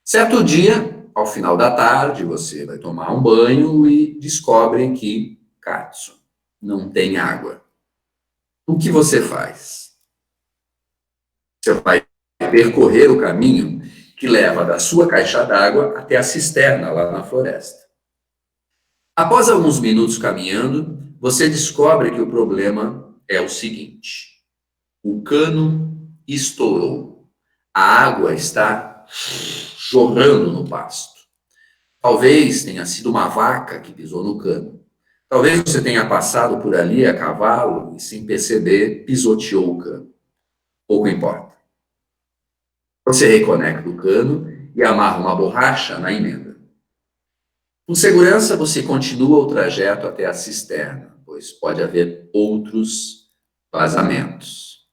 Certo dia, ao final da tarde, você vai tomar um banho e descobre que, Katsu, não tem água. O que você faz? Você vai percorrer o caminho que leva da sua caixa d'água até a cisterna lá na floresta. Após alguns minutos caminhando, você descobre que o problema é o seguinte: o cano estourou. A água está jorrando no pasto. Talvez tenha sido uma vaca que pisou no cano. Talvez você tenha passado por ali a cavalo e, sem perceber, pisoteou o cano. Pouco importa. Você reconecta o cano e amarra uma borracha na emenda. Com segurança, você continua o trajeto até a cisterna, pois pode haver outros vazamentos.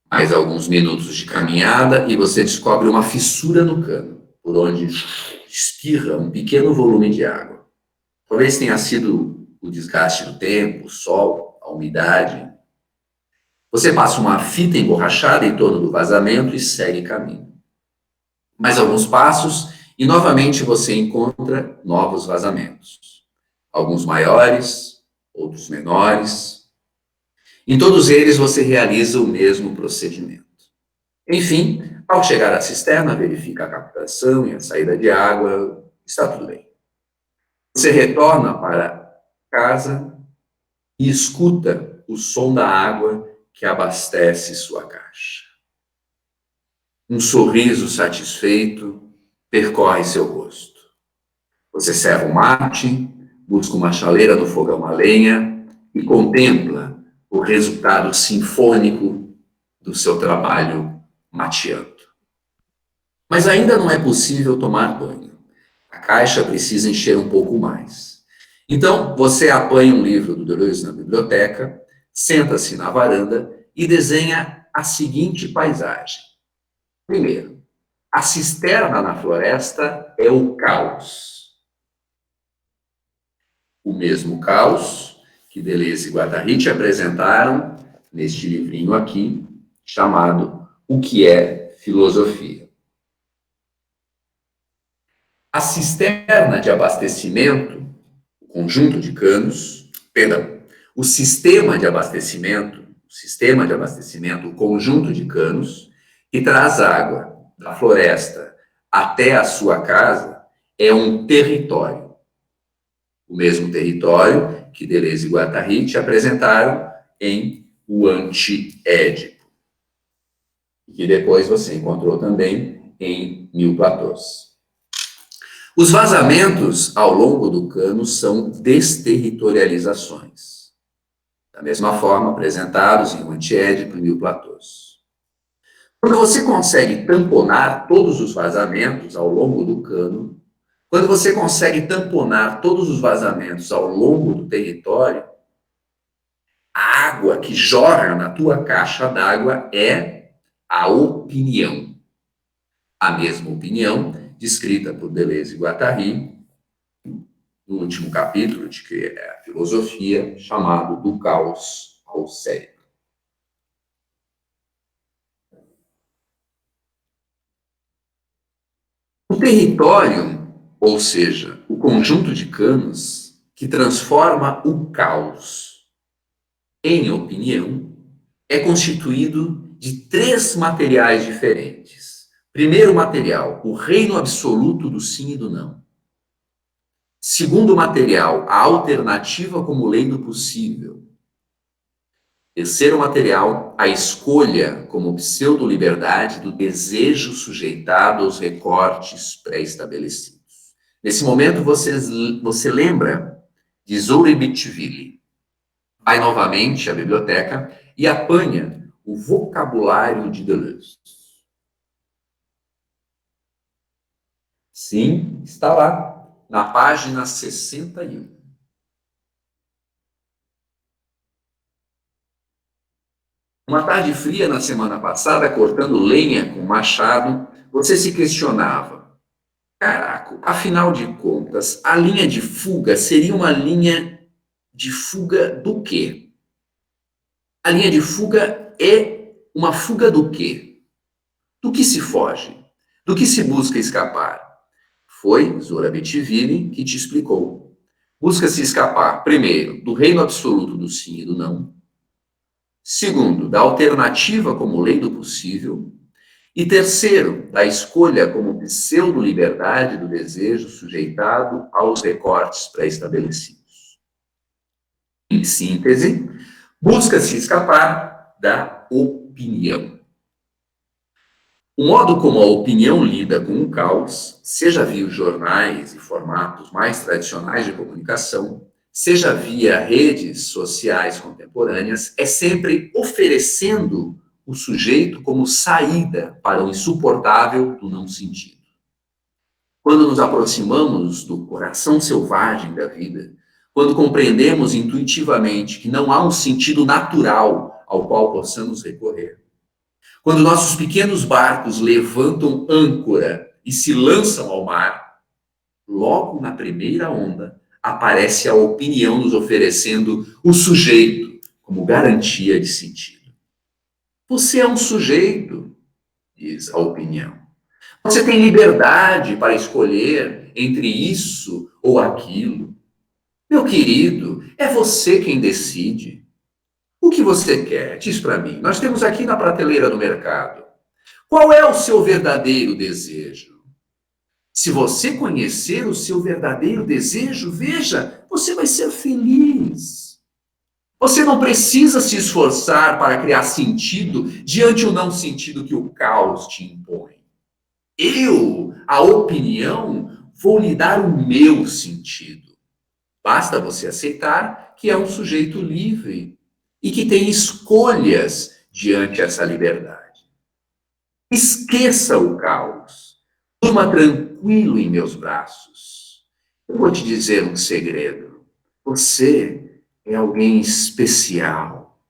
Mais alguns minutos de caminhada e você descobre uma fissura no cano, por onde espirra um pequeno volume de água. Talvez tenha sido o desgaste do tempo, o sol, a umidade. Você passa uma fita emborrachada em torno do vazamento e segue caminho. Mais alguns passos e novamente você encontra novos vazamentos. Alguns maiores, outros menores. Em todos eles você realiza o mesmo procedimento. Enfim, ao chegar à cisterna, verifica a captação e a saída de água, está tudo bem. Você retorna para casa e escuta o som da água que abastece sua caixa. Um sorriso satisfeito percorre seu rosto. Você serve um mate, busca uma chaleira no fogão a lenha e contempla o resultado sinfônico do seu trabalho mateando. Mas ainda não é possível tomar banho. A caixa precisa encher um pouco mais. Então, você apanha um livro do Deleuze na biblioteca, senta-se na varanda e desenha a seguinte paisagem. Primeiro, a cisterna na floresta é o caos. O mesmo caos que Deleuze e Guattari te apresentaram neste livrinho aqui, chamado O que é Filosofia. A cisterna de abastecimento, o conjunto de canos, perdão, o sistema de abastecimento, o conjunto de canos, que traz água da floresta até a sua casa, é um território. O mesmo território que Deleuze e Guattari te apresentaram em O Anti-Édipo, que depois você encontrou também em Mil Platôs. Os vazamentos ao longo do cano são desterritorializações, da mesma forma apresentados em O Anti-Édipo e Mil Platôs. Quando você consegue tamponar todos os vazamentos ao longo do cano, quando você consegue tamponar todos os vazamentos ao longo do território, a água que jorra na tua caixa d'água é a opinião. A mesma opinião descrita por Deleuze e Guattari no último capítulo, de que é a filosofia, chamado Do Caos ao Cérebro. O território, ou seja, o conjunto de canos que transforma o caos em opinião, é constituído de 3 materiais diferentes. Primeiro material, o reino absoluto do sim e do não. Segundo material, a alternativa como lei do possível. Terceiro material, a escolha como pseudo-liberdade do desejo sujeitado aos recortes pré-estabelecidos. Nesse momento, você lembra de Zurabishvili. Vai novamente à biblioteca e apanha o vocabulário de Deleuze. Sim, está lá, na página 61. Uma tarde fria na semana passada, cortando lenha com machado, você se questionava: caraca, afinal de contas, a linha de fuga seria uma linha de fuga do quê? A linha de fuga é uma fuga do quê? Do que se foge? Do que se busca escapar? Foi Zurabishvili que te explicou. Busca-se escapar, primeiro, do reino absoluto do sim e do não. Segundo, da alternativa como lei do possível. E terceiro, da escolha como pseudo-liberdade do desejo sujeitado aos recortes pré-estabelecidos. Em síntese, busca-se escapar da opinião. O modo como a opinião lida com o caos, seja via os jornais e formatos mais tradicionais de comunicação, seja via redes sociais contemporâneas, é sempre oferecendo o sujeito como saída para o insuportável do não sentido. Quando nos aproximamos do coração selvagem da vida, quando compreendemos intuitivamente que não há um sentido natural ao qual possamos recorrer, quando nossos pequenos barcos levantam âncora e se lançam ao mar, logo na primeira onda aparece a opinião nos oferecendo o sujeito como garantia de sentido. Você é um sujeito, diz a opinião. Você tem liberdade para escolher entre isso ou aquilo. Meu querido, é você quem decide. O que você quer? Diz para mim. Nós temos aqui na prateleira do mercado. Qual é o seu verdadeiro desejo? Se você conhecer o seu verdadeiro desejo, veja, você vai ser feliz. Você não precisa se esforçar para criar sentido diante do não sentido que o caos te impõe. Eu, a opinião, vou lhe dar o meu sentido. Basta você aceitar que é um sujeito livre e que tem escolhas diante dessa liberdade. Esqueça o caos. Durma tranquilo em meus braços. Eu vou te dizer um segredo. Você é alguém especial.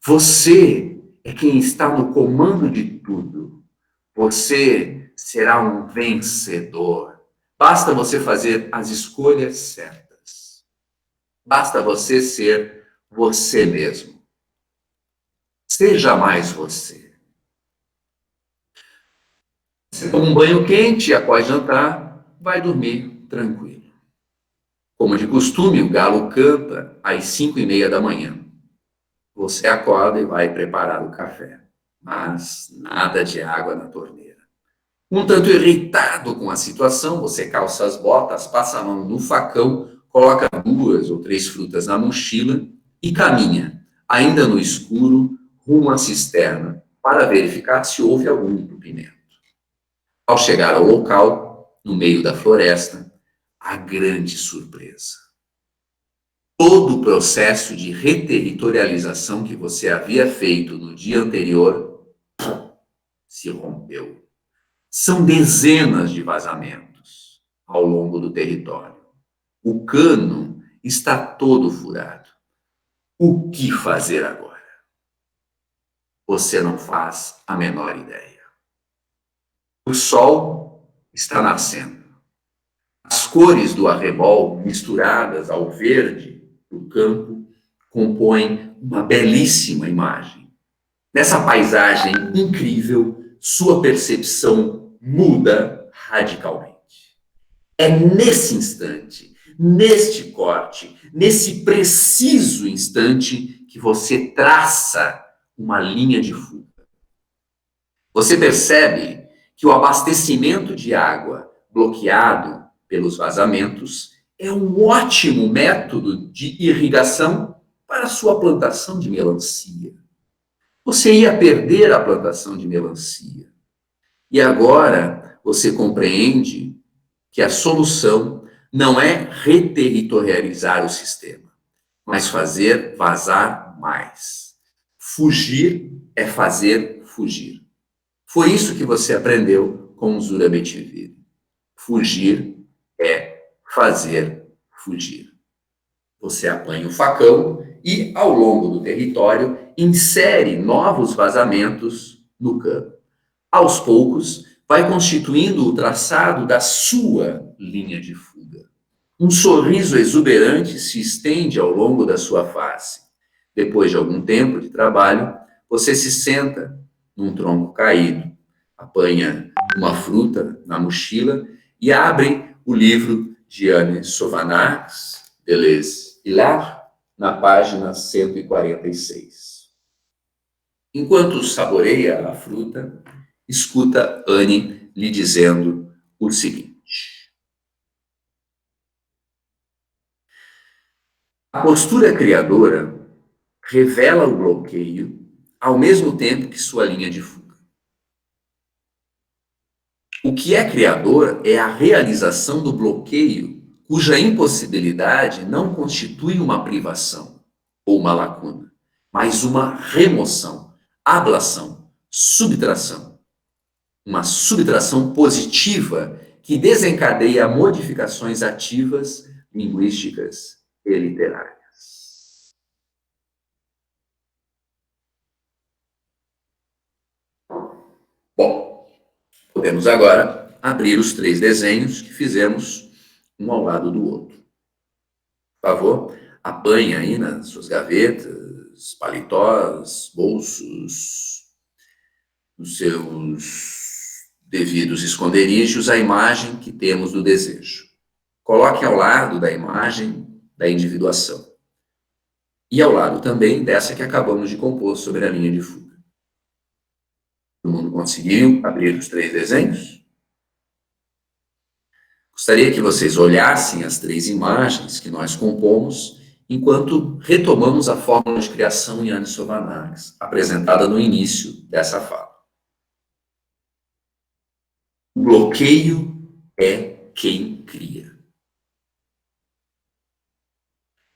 Você é quem está no comando de tudo. Você será um vencedor. Basta você fazer as escolhas certas. Basta você ser você mesmo. Seja mais você. Você toma um banho quente e após jantar, vai dormir tranquilo. Como de costume, o galo canta às 5:30 da manhã. Você acorda e vai preparar o café. Mas nada de água na torneira. Um tanto irritado com a situação, você calça as botas, passa a mão no facão, coloca 2 ou 3 frutas na mochila e caminha, ainda no escuro, rumo à cisterna, para verificar se houve algum entupimento. Ao chegar ao local, no meio da floresta, a grande surpresa. Todo o processo de reterritorialização que você havia feito no dia anterior se rompeu. São dezenas de vazamentos ao longo do território. O cano está todo furado. O que fazer agora? Você não faz a menor ideia. O sol está nascendo. As cores do arrebol, misturadas ao verde do campo, compõem uma belíssima imagem. Nessa paisagem incrível, sua percepção muda radicalmente. É nesse instante, neste corte, nesse preciso instante, que você traça uma linha de fuga. Você percebe que o abastecimento de água bloqueado pelos vazamentos é um ótimo método de irrigação para a sua plantação de melancia. Você ia perder a plantação de melancia. E agora você compreende que a solução não é reterritorializar o sistema, mas fazer vazar mais. Fugir é fazer fugir. Foi isso que você aprendeu com o Zura Betivir. Fugir é fazer fugir. Você apanha o facão e, ao longo do território, insere novos vazamentos no cano. Aos poucos, vai constituindo o traçado da sua linha de fuga. Um sorriso exuberante se estende ao longo da sua face. Depois de algum tempo de trabalho, você se senta num tronco caído, apanha uma fruta na mochila e abre o livro de Anne Sovanax, Deleuze e Lar, na página 146. Enquanto saboreia a fruta, escuta Anne lhe dizendo o seguinte: a postura criadora revela o bloqueio ao mesmo tempo que sua linha de fuga. O que é criador é a realização do bloqueio, cuja impossibilidade não constitui uma privação ou uma lacuna, mas uma remoção, ablação, subtração. Uma subtração positiva que desencadeia modificações ativas, linguísticas e literárias. Bom, podemos agora abrir os 3 desenhos que fizemos um ao lado do outro. Por favor, apanhe aí nas suas gavetas, paletós, bolsos, nos seus devidos esconderijos, a imagem que temos do desejo. Coloque ao lado da imagem da individuação. E ao lado também dessa que acabamos de compor sobre a linha de fuga. Todo mundo conseguiu abrir os 3 desenhos? Gostaria que vocês olhassem as 3 imagens que nós compomos enquanto retomamos a fórmula de criação em Anne Sovanax, apresentada no início dessa fala. O bloqueio é quem cria.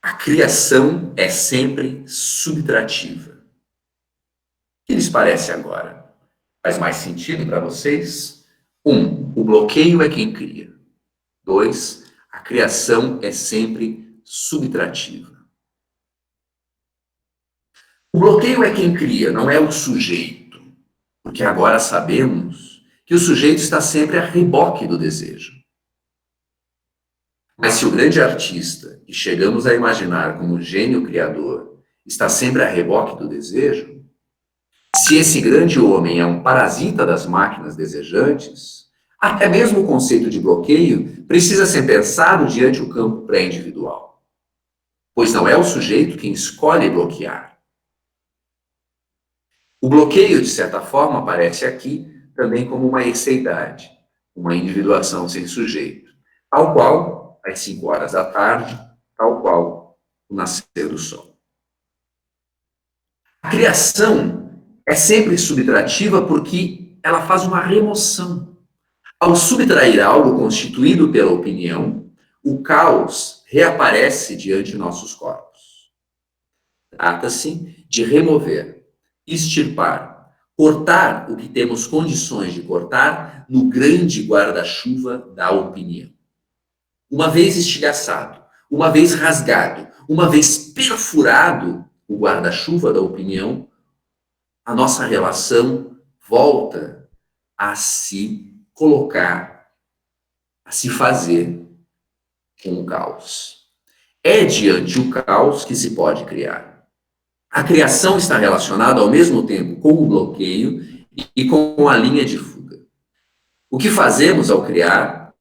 A criação é sempre subtrativa. O que lhes parece agora? Faz mais sentido para vocês? 1. O bloqueio é quem cria. 2. A criação é sempre subtrativa. O bloqueio é quem cria, não é o sujeito, porque agora sabemos que o sujeito está sempre a reboque do desejo. Mas se o grande artista, que chegamos a imaginar como gênio criador, está sempre a reboque do desejo, se esse grande homem é um parasita das máquinas desejantes, até mesmo o conceito de bloqueio precisa ser pensado diante do campo pré-individual, pois não é o sujeito quem escolhe bloquear. O bloqueio, de certa forma, aparece aqui também como uma exceidade, uma individuação sem sujeito, tal qual, às 5 horas da tarde, tal qual o nascer do sol. A criação é sempre subtrativa porque ela faz uma remoção. Ao subtrair algo constituído pela opinião, o caos reaparece diante de nossos corpos. Trata-se de remover, extirpar, cortar o que temos condições de cortar no grande guarda-chuva da opinião. Uma vez estilhaçado, uma vez rasgado, uma vez perfurado o guarda-chuva da opinião, a nossa relação volta a se colocar, a se fazer com o caos. É diante o caos que se pode criar. A criação está relacionada ao mesmo tempo com o bloqueio e com a linha de fuga. O que fazemos ao criar,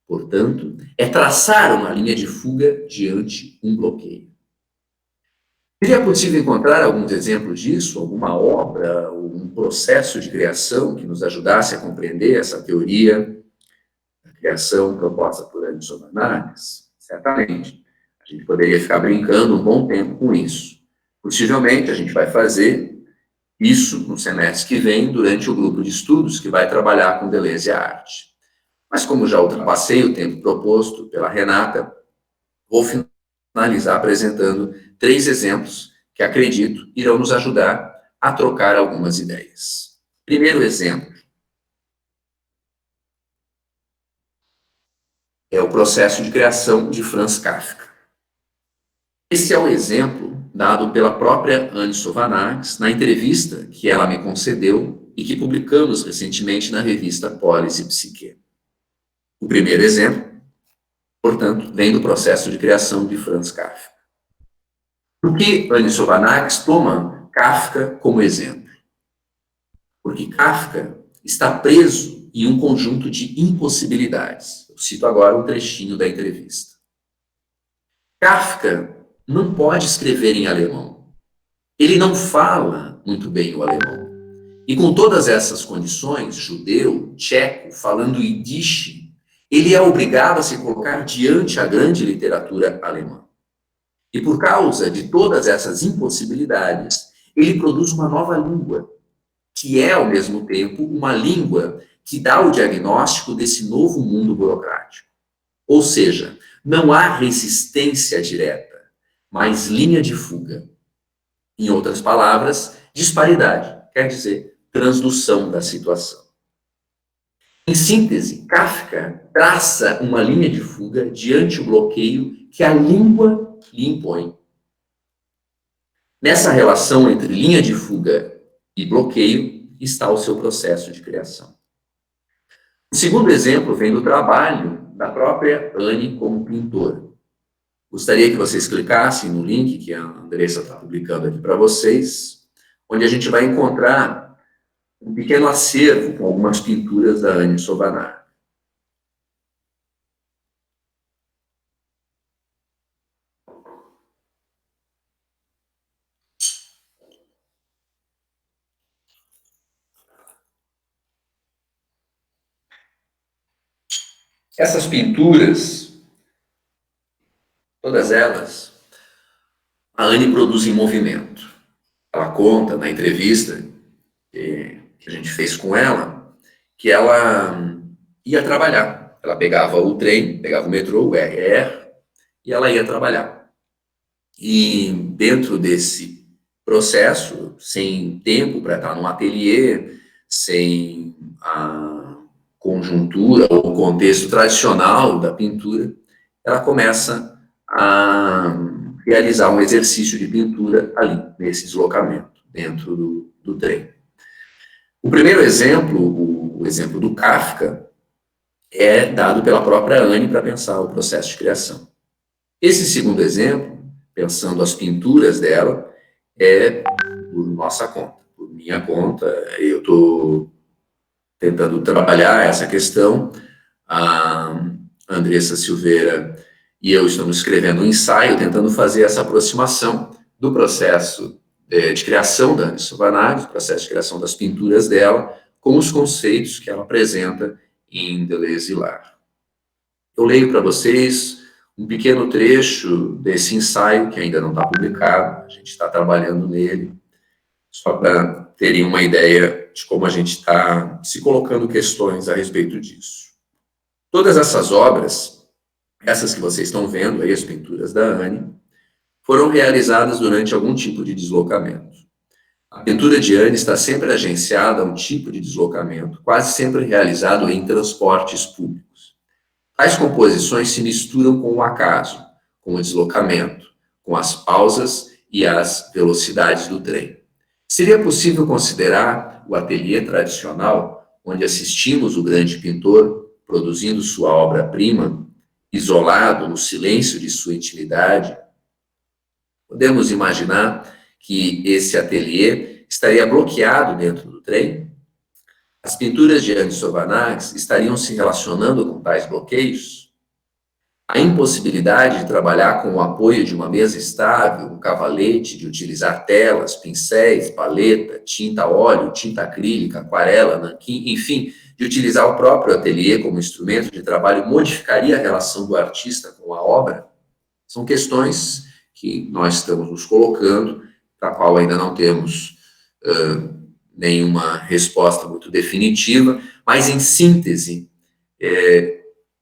portanto, é traçar uma linha de fuga diante um bloqueio. Seria possível encontrar alguns exemplos disso, alguma obra, um processo de criação que nos ajudasse a compreender essa teoria da criação proposta por Anderson Van Nagels? Certamente. A gente poderia ficar brincando um bom tempo com isso. Possivelmente a gente vai fazer isso no semestre que vem, durante o grupo de estudos que vai trabalhar com Deleuze e a arte. Mas como já ultrapassei o tempo proposto pela Renata, vou finalizar apresentando 3 exemplos que acredito irão nos ajudar a trocar algumas ideias. Primeiro exemplo é o processo de criação de Franz Kafka. Esse é o exemplo dado pela própria Anne Sovanax na entrevista que ela me concedeu e que publicamos recentemente na revista Polis e Psique. O primeiro exemplo, portanto, vem do processo de criação de Franz Kafka. Por que Anne Sovanax toma Kafka como exemplo? Porque Kafka está preso em um conjunto de impossibilidades. Eu cito agora um trechinho da entrevista. Kafka não pode escrever em alemão. Ele não fala muito bem o alemão. E com todas essas condições, judeu, tcheco, falando Yiddish, ele é obrigado a se colocar diante a grande literatura alemã. E por causa de todas essas impossibilidades, ele produz uma nova língua, que é, ao mesmo tempo, uma língua que dá o diagnóstico desse novo mundo burocrático. Ou seja, não há resistência direta, mas linha de fuga. Em outras palavras, disparidade, quer dizer, transdução da situação. Em síntese, Kafka traça uma linha de fuga diante o bloqueio que a língua lhe impõe. Nessa relação entre linha de fuga e bloqueio está o seu processo de criação. O segundo exemplo vem do trabalho da própria Anne como pintora. Gostaria que vocês clicassem no link que a Andressa está publicando aqui para vocês, onde a gente vai encontrar um pequeno acervo com algumas pinturas da Anne Sovanax. Essas pinturas, todas elas, a Anne produz em movimento. Ela conta na entrevista que a gente fez com ela, que ela ia trabalhar. Ela pegava o trem, pegava o metrô, o RR, e ela ia trabalhar. E dentro desse processo, sem tempo para estar num ateliê, sem a conjuntura ou contexto tradicional da pintura, ela começa a realizar um exercício de pintura ali, nesse deslocamento, dentro do trem. O primeiro exemplo, o exemplo do Kafka, é dado pela própria Anne para pensar o processo de criação. Esse segundo exemplo, pensando as pinturas dela, é por nossa conta, por minha conta. Eu estou tentando trabalhar essa questão. A Andressa Silveira e eu estamos escrevendo um ensaio tentando fazer essa aproximação do processo de criação da Anne Sovanaghs, do processo de criação das pinturas dela, com os conceitos que ela apresenta em Deleuze e Lar. Eu leio para vocês um pequeno trecho desse ensaio, que ainda não está publicado, a gente está trabalhando nele, só para terem uma ideia de como a gente está se colocando questões a respeito disso. Todas essas obras, essas que vocês estão vendo aí, as pinturas da Anne, foram realizadas durante algum tipo de deslocamento. A pintura de Anne está sempre agenciada a um tipo de deslocamento, quase sempre realizado em transportes públicos. Tais composições se misturam com o acaso, com o deslocamento, com as pausas e as velocidades do trem. Seria possível considerar o ateliê tradicional, onde assistimos o grande pintor produzindo sua obra-prima, isolado no silêncio de sua intimidade? Podemos imaginar que esse ateliê estaria bloqueado dentro do trem? As pinturas de Anne Sovanaghs estariam se relacionando com tais bloqueios? A impossibilidade de trabalhar com o apoio de uma mesa estável, um cavalete, de utilizar telas, pincéis, paleta, tinta a óleo, tinta acrílica, aquarela, nanquim, enfim, de utilizar o próprio ateliê como instrumento de trabalho, modificaria a relação do artista com a obra? São questões que nós estamos nos colocando, para a qual ainda não temos nenhuma resposta muito definitiva, mas em síntese,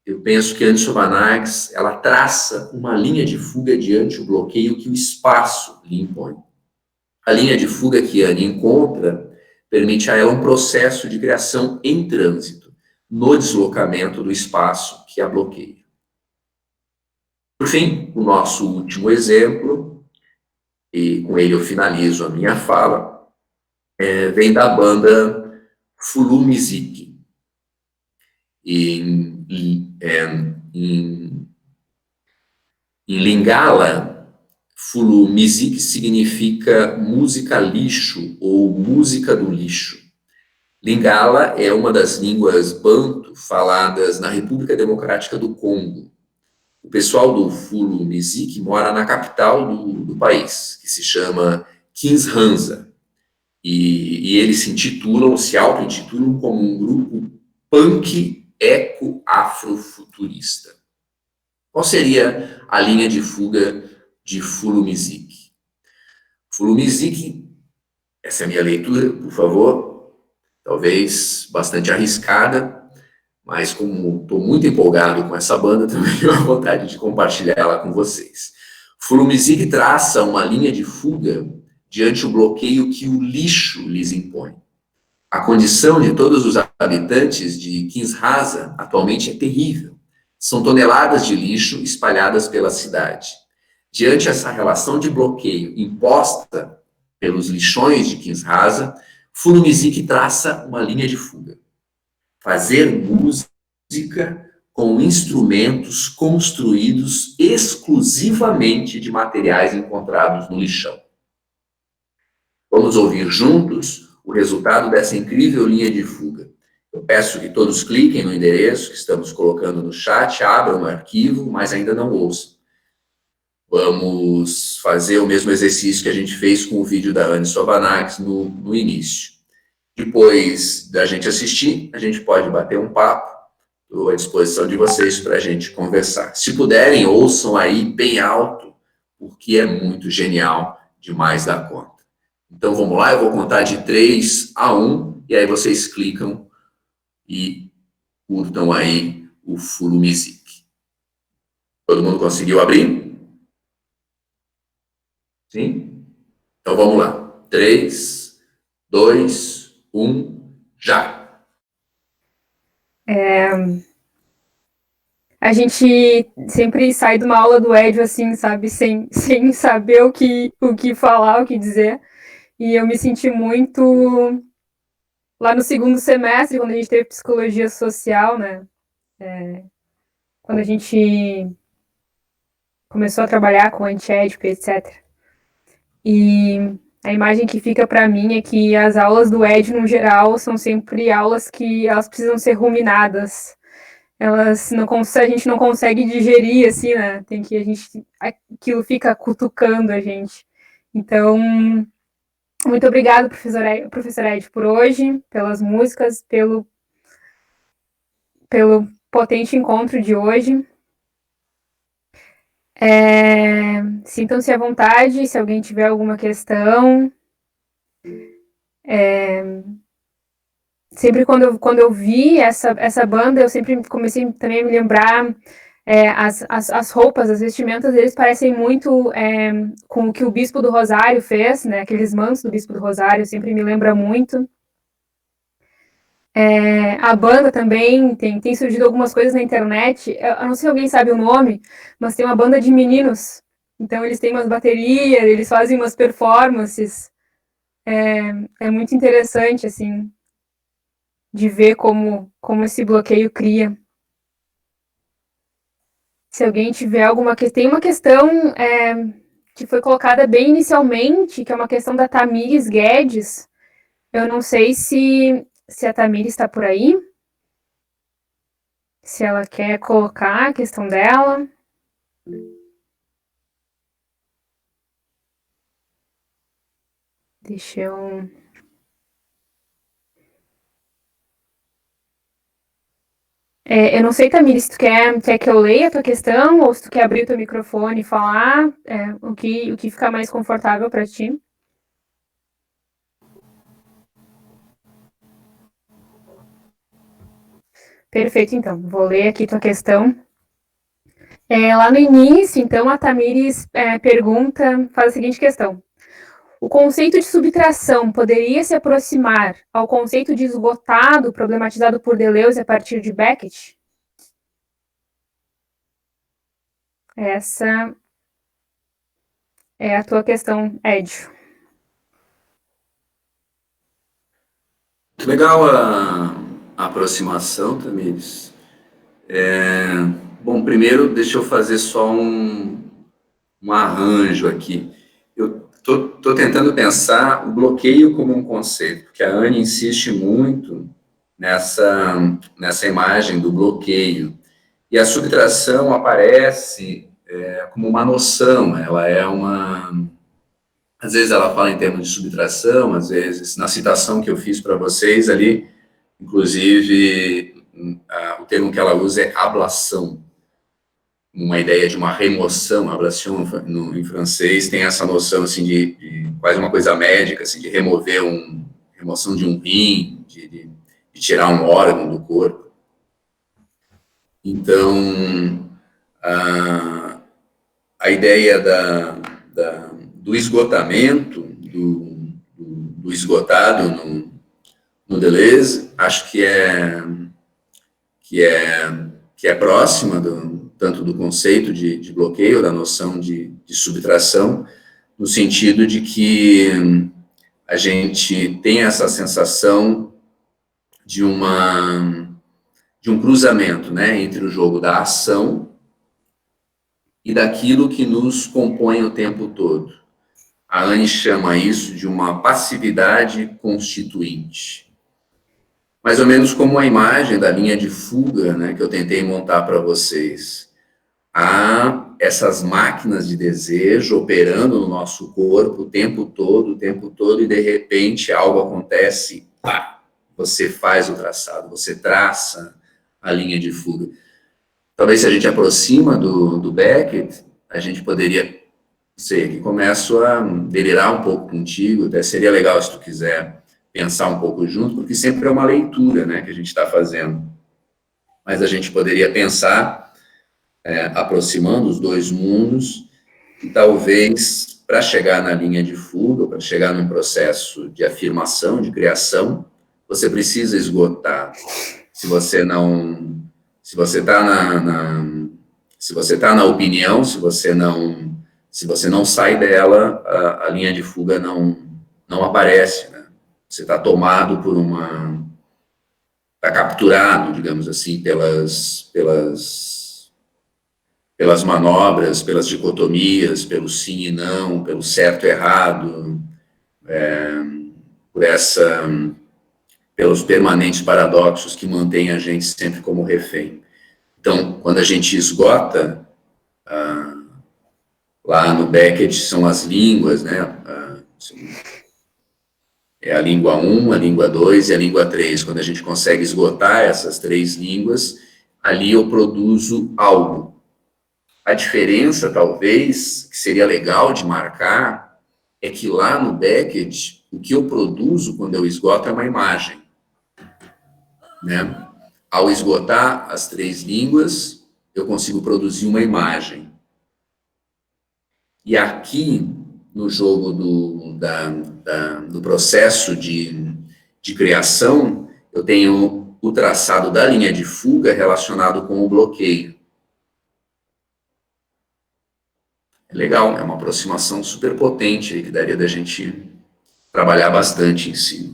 eu penso que Anne Sovanaghs, ela traça uma linha de fuga diante o bloqueio que o espaço lhe impõe. A linha de fuga que Anne encontra permite a ela um processo de criação em trânsito, no deslocamento do espaço que a bloqueia. Por fim, o nosso último exemplo, e com ele eu finalizo a minha fala, vem da banda Fulu Music. Em Lingala, Fulu Music significa música lixo ou música do lixo. Lingala é uma das línguas banto faladas na República Democrática do Congo. O pessoal do Fulu Music mora na capital do país, que se chama Kinshasa. E eles se auto-intitulam como um grupo punk eco-afrofuturista. Qual seria a linha de fuga de Fulu Music? Fulu Music, essa é a minha leitura, por favor, talvez bastante arriscada, mas como estou muito empolgado com essa banda, também tenho a vontade de compartilhar ela com vocês. Fulu Music traça uma linha de fuga diante o bloqueio que o lixo lhes impõe. A condição de todos os habitantes de Kinshasa atualmente é terrível. São toneladas de lixo espalhadas pela cidade. Diante essa relação de bloqueio imposta pelos lixões de Kinshasa, Fulu Music traça uma linha de fuga. Fazer música com instrumentos construídos exclusivamente de materiais encontrados no lixão. Vamos ouvir juntos o resultado dessa incrível linha de fuga. Eu peço que todos cliquem no endereço que estamos colocando no chat, abram o arquivo, mas ainda não ouçam. Vamos fazer o mesmo exercício que a gente fez com o vídeo da Anne Sovanaghs no início. Depois da gente assistir, a gente pode bater um papo. Estou à disposição de vocês para a gente conversar. Se puderem, ouçam aí bem alto, porque é muito genial demais da conta. Então, vamos lá, eu vou contar de 3 a 1, e aí vocês clicam e curtam aí o Fulu Music. Todo mundo conseguiu abrir? Sim? Então, vamos lá. 3, 2, 1, já! a gente sempre sai de uma aula do Edio, assim, sabe, sem saber o que falar, o que dizer. E eu me senti muito lá no segundo semestre, quando a gente teve psicologia social, né? Quando a gente começou a trabalhar com antiético, etc. E a imagem que fica para mim é que as aulas do Ed, no geral, são sempre aulas que elas precisam ser ruminadas. Elas não a gente não consegue digerir, assim, né? Tem que aquilo fica cutucando a gente. Então, muito obrigada, professor Ed, por hoje, pelas músicas, pelo potente encontro de hoje. Sintam-se à vontade, se alguém tiver alguma questão. Sempre quando eu vi essa banda, eu sempre comecei também a me lembrar as roupas, as vestimentas deles parecem muito com o que o Bispo do Rosário fez, né? Aqueles mantos do Bispo do Rosário sempre me lembra muito. A banda também tem surgido algumas coisas na internet. Eu não sei se alguém sabe o nome, mas tem uma banda de meninos. Então eles têm umas baterias, eles fazem umas performances. É muito interessante, assim, de ver como esse bloqueio cria. Se alguém tiver alguma questão. Tem uma questão que foi colocada bem inicialmente, que é uma questão da Tamires Guedes. Eu não sei se a Tamires está por aí, se ela quer colocar a questão dela. Deixa eu. Eu não sei, Tamires, se tu quer que eu leia a tua questão ou se tu quer abrir o teu microfone e falar o que ficar mais confortável para ti. Perfeito, então. Vou ler aqui tua questão. Lá no início, então, a Tamires pergunta, faz a seguinte questão. O conceito de subtração poderia se aproximar ao conceito de esgotado problematizado por Deleuze a partir de Beckett? Essa é a tua questão, Edio. Muito legal a aproximação, Tamires. Bom, primeiro deixa eu fazer só um arranjo aqui. Eu estou tentando pensar o bloqueio como um conceito, porque a Anne insiste muito nessa imagem do bloqueio. E a subtração aparece como uma noção, ela é uma... Às vezes ela fala em termos de subtração, às vezes, na citação que eu fiz para vocês ali, inclusive, o termo que ela usa é ablação, uma ideia de uma remoção, ablation em francês tem essa noção assim de quase uma coisa médica, assim, de remover remoção de um rim, de tirar um órgão do corpo. Então, a ideia do esgotamento, do esgotado no Deleuze, acho que é próxima tanto do conceito de bloqueio, da noção de subtração, no sentido de que a gente tem essa sensação de um cruzamento, né, entre o jogo da ação e daquilo que nos compõe o tempo todo. A Anne chama isso de uma passividade constituinte. Mais ou menos como a imagem da linha de fuga, né, que eu tentei montar para vocês. Há essas máquinas de desejo operando no nosso corpo o tempo todo, e de repente algo acontece, pá, você faz o traçado, você traça a linha de fuga. Talvez se a gente aproxima do Beckett, a gente poderia, sei, que começo a delirar um pouco contigo, até seria legal se tu quiser pensar um pouco junto, porque sempre é uma leitura, né, que a gente está fazendo. Mas a gente poderia pensar, aproximando os dois mundos, e talvez, para chegar na linha de fuga, para chegar num processo de afirmação, de criação, você precisa esgotar. Se você Se você está se você tá na opinião, se você não sai dela, a linha de fuga não aparece, né? Você está tomado por está capturado, digamos assim, pelas manobras, pelas dicotomias, pelo sim e não, pelo certo e errado, por pelos permanentes paradoxos que mantêm a gente sempre como refém. Então, quando a gente esgota, lá no Beckett são as línguas, né? É a língua 1, a língua 2 e a língua 3. Quando a gente consegue esgotar essas 3 línguas, ali eu produzo algo. A diferença, talvez, que seria legal de marcar, é que lá no Beckett, o que eu produzo quando eu esgoto é uma imagem, né? Ao esgotar as 3 línguas, eu consigo produzir uma imagem. E aqui, no jogo do processo de criação, eu tenho o traçado da linha de fuga relacionado com o bloqueio. É legal, é uma aproximação super potente aí, que daria da gente trabalhar bastante em si.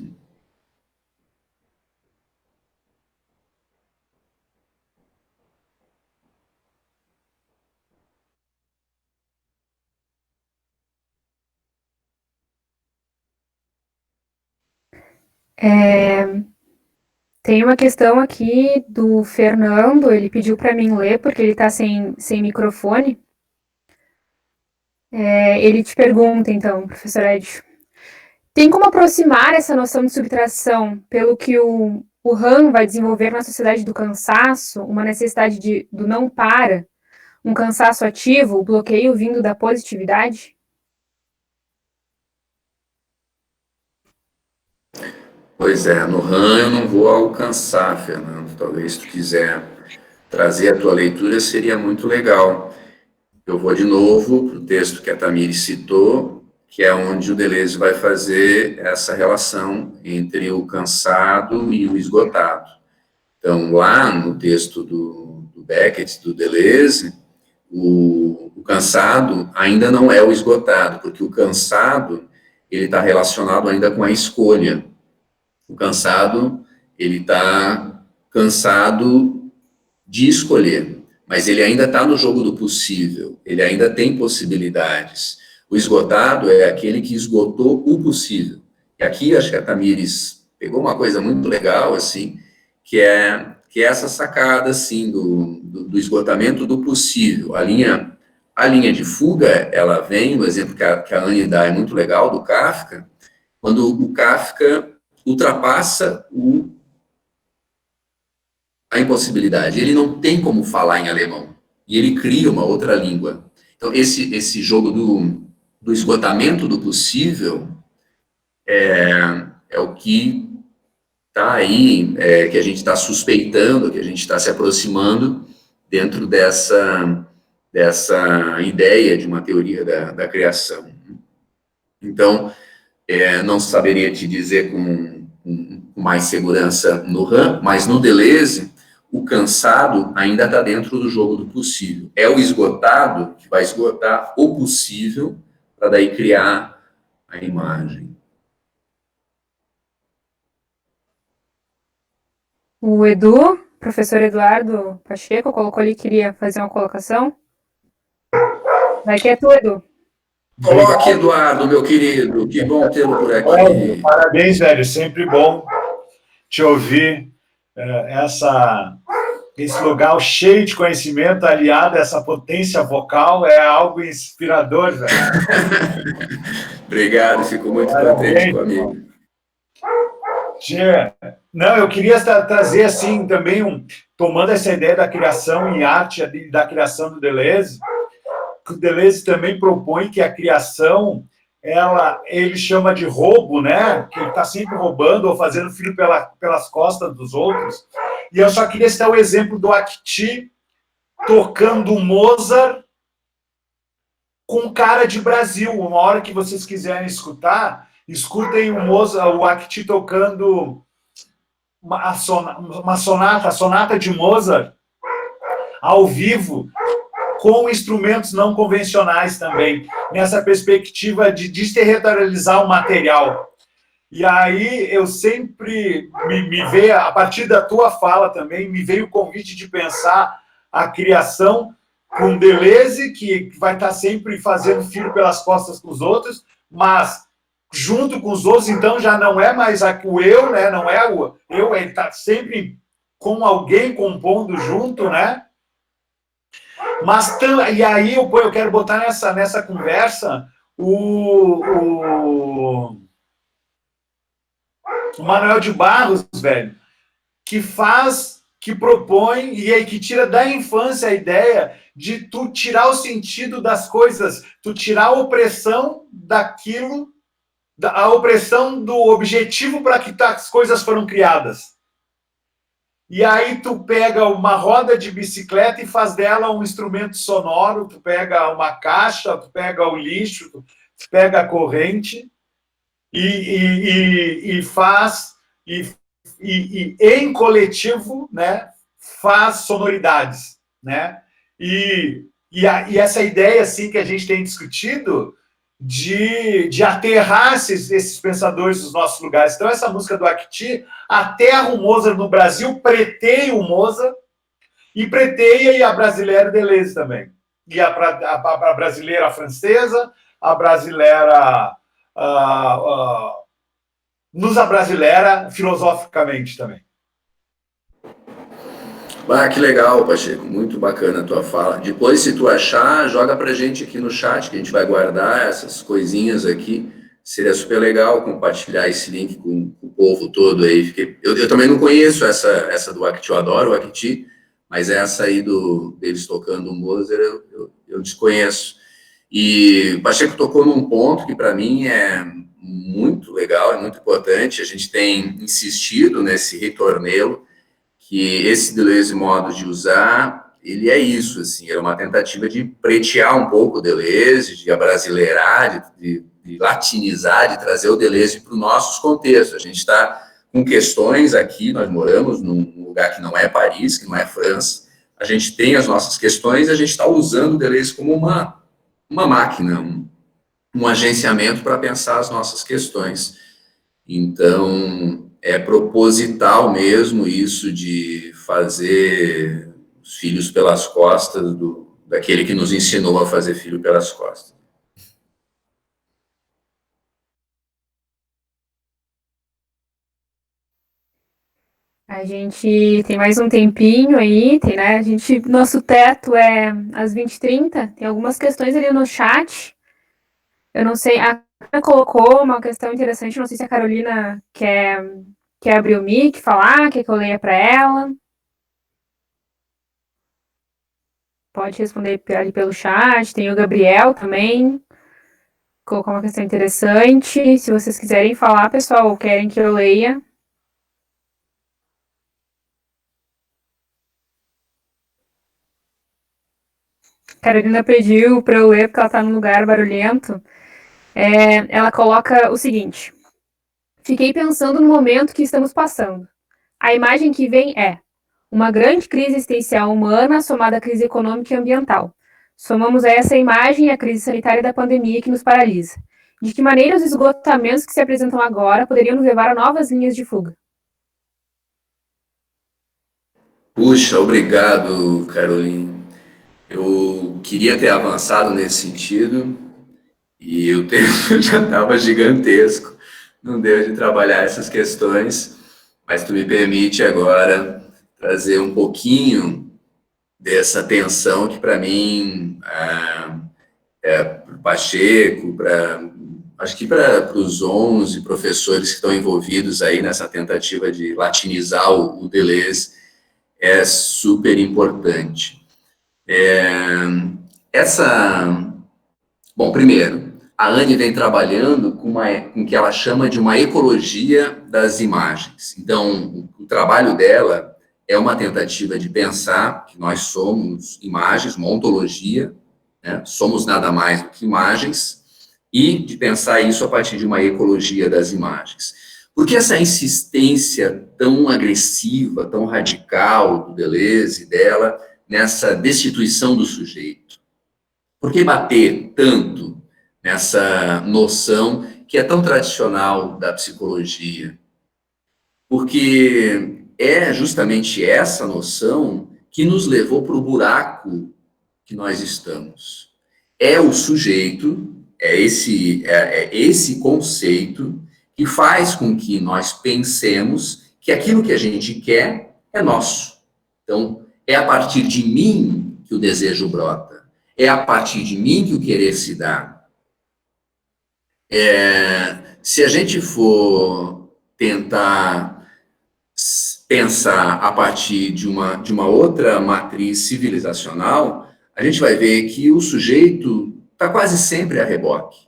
Tem uma questão aqui do Fernando, ele pediu para mim ler, porque ele está sem microfone. Ele te pergunta, então, professor Ed, tem como aproximar essa noção de subtração pelo que o Han vai desenvolver na sociedade do cansaço, uma necessidade do não para, um cansaço ativo, o bloqueio vindo da positividade? Pois é, no RAM eu não vou alcançar, Fernando. Talvez se tu quiser trazer a tua leitura, seria muito legal. Eu vou de novo para o texto que a Tamires citou, que é onde o Deleuze vai fazer essa relação entre o cansado e o esgotado. Então, lá no texto do Beckett, do Deleuze, o cansado ainda não é o esgotado, porque o cansado ele está relacionado ainda com a escolha. O cansado, ele está cansado de escolher, mas ele ainda está no jogo do possível, ele ainda tem possibilidades. O esgotado é aquele que esgotou o possível. E aqui, acho que a Tamires pegou uma coisa muito legal, assim, que é essa sacada, assim, do esgotamento do possível. A linha de fuga, ela vem, o exemplo que a Anne dá é muito legal, do Kafka, quando o Kafka ultrapassa a impossibilidade. Ele não tem como falar em alemão. E ele cria uma outra língua. Então, esse jogo do esgotamento do possível é o que está aí, que a gente está suspeitando, que a gente está se aproximando dentro dessa ideia de uma teoria da criação. Então, não saberia te dizer com mais segurança no RAM, mas no Deleuze, o cansado ainda está dentro do jogo do possível. É o esgotado que vai esgotar o possível para daí criar a imagem. O Edu, professor Eduardo Pacheco, colocou ali que queria fazer uma colocação. Vai que é tu, Edu. Coloque, Eduardo, meu querido, que bom tê-lo por aqui. Parabéns, velho, sempre bom te ouvir. Esse lugar cheio de conhecimento, aliado a essa potência vocal, é algo inspirador, velho. Obrigado, fico muito contente comigo. Não, eu queria trazer, assim, também, tomando essa ideia da criação em arte, da criação do Deleuze, que o Deleuze também propõe que a criação, ele chama de roubo, né? Que ele está sempre roubando ou fazendo filho pelas costas dos outros. E eu só queria citar o exemplo do Acti tocando Mozart com cara de Brasil. Uma hora que vocês quiserem escutar, escutem o Acti tocando a sonata de Mozart, ao vivo, com instrumentos não convencionais também, nessa perspectiva de desterritorializar o material. E aí eu sempre me veio, a partir da tua fala também, me veio o convite de pensar a criação com Deleuze, que vai estar sempre fazendo filho pelas costas com os outros, mas junto com os outros, então já não é mais o eu, né? Não é o eu, ele está sempre com alguém compondo junto, né? Mas, e aí eu quero botar nessa conversa o Manuel de Barros, velho, que propõe e aí que tira da infância a ideia de tu tirar o sentido das coisas, tu tirar a opressão daquilo, a opressão do objetivo para que as coisas foram criadas. E aí tu pega uma roda de bicicleta e faz dela um instrumento sonoro, tu pega uma caixa, tu pega o lixo, tu pega a corrente e faz, em coletivo, né, faz sonoridades, né? E essa ideia assim, que a gente tem discutido de aterrar esses pensadores dos nossos lugares. Então, essa música do Acti aterra o Mozart no Brasil, preteia o Mozart e preteia a brasileira Deleuze também. E a brasileira francesa, a brasileira nos abrasileira filosoficamente também. Ah, que legal, Pacheco, muito bacana a tua fala. Depois, se tu achar, joga pra gente aqui no chat, que a gente vai guardar essas coisinhas aqui. Seria super legal compartilhar esse link com o povo todo aí. Eu também não conheço essa do Acti, eu adoro o Acti, mas essa aí deles tocando o Mozart eu desconheço. E o Pacheco tocou num ponto que para mim é muito legal, é muito importante. A gente tem insistido nesse ritornelo, que esse Deleuze modo de usar, ele é isso, assim, é uma tentativa de pretear um pouco o Deleuze, de abrasileirar, de latinizar, de trazer o Deleuze para os nossos contextos. A gente está com questões aqui, nós moramos num lugar que não é Paris, que não é França, a gente tem as nossas questões e a gente está usando o Deleuze como uma máquina, um agenciamento para pensar as nossas questões. Então, é proposital mesmo isso de fazer os filhos pelas costas daquele que nos ensinou a fazer filho pelas costas. A gente tem mais um tempinho aí, né? Nosso teto é às 20h30. Tem algumas questões ali no chat. Eu não sei, a Carolina colocou uma questão interessante, não sei se a Carolina quer abrir o mic, falar, quer que eu leia para ela. Pode responder ali pelo chat. Tem o Gabriel também, colocou uma questão interessante. Se vocês quiserem falar, pessoal, ou querem que eu leia. Carolina pediu para eu ler porque ela está num lugar barulhento. Ela coloca o seguinte: fiquei pensando no momento que estamos passando. A imagem que vem é uma grande crise existencial humana somada à crise econômica e ambiental. Somamos a essa imagem a crise sanitária da pandemia que nos paralisa. De que maneira os esgotamentos que se apresentam agora poderiam nos levar a novas linhas de fuga? Puxa, obrigado, Carolina. Eu queria ter avançado nesse sentido e o tempo já estava gigantesco, não deu de trabalhar essas questões, mas tu me permite agora trazer um pouquinho dessa tensão que para mim, para o Pacheco, acho que para os 11 professores que estão envolvidos aí nessa tentativa de latinizar o Deleuze, é super importante. Bom, primeiro, a Anne vem trabalhando com o que ela chama de uma ecologia das imagens. Então, o trabalho dela é uma tentativa de pensar que nós somos imagens, uma ontologia, né? Somos nada mais do que imagens, e de pensar isso a partir de uma ecologia das imagens. Por que essa insistência tão agressiva, tão radical do Deleuze, dela, nessa destituição do sujeito? Por que bater tanto nessa noção que é tão tradicional da psicologia? Porque é justamente essa noção que nos levou para o buraco que nós estamos. É o sujeito, é esse conceito que faz com que nós pensemos que aquilo que a gente quer é nosso. Então, é a partir de mim que o desejo brota. É a partir de mim que o querer se dá. Se a gente for tentar pensar a partir de uma outra matriz civilizacional, a gente vai ver que o sujeito está quase sempre a reboque.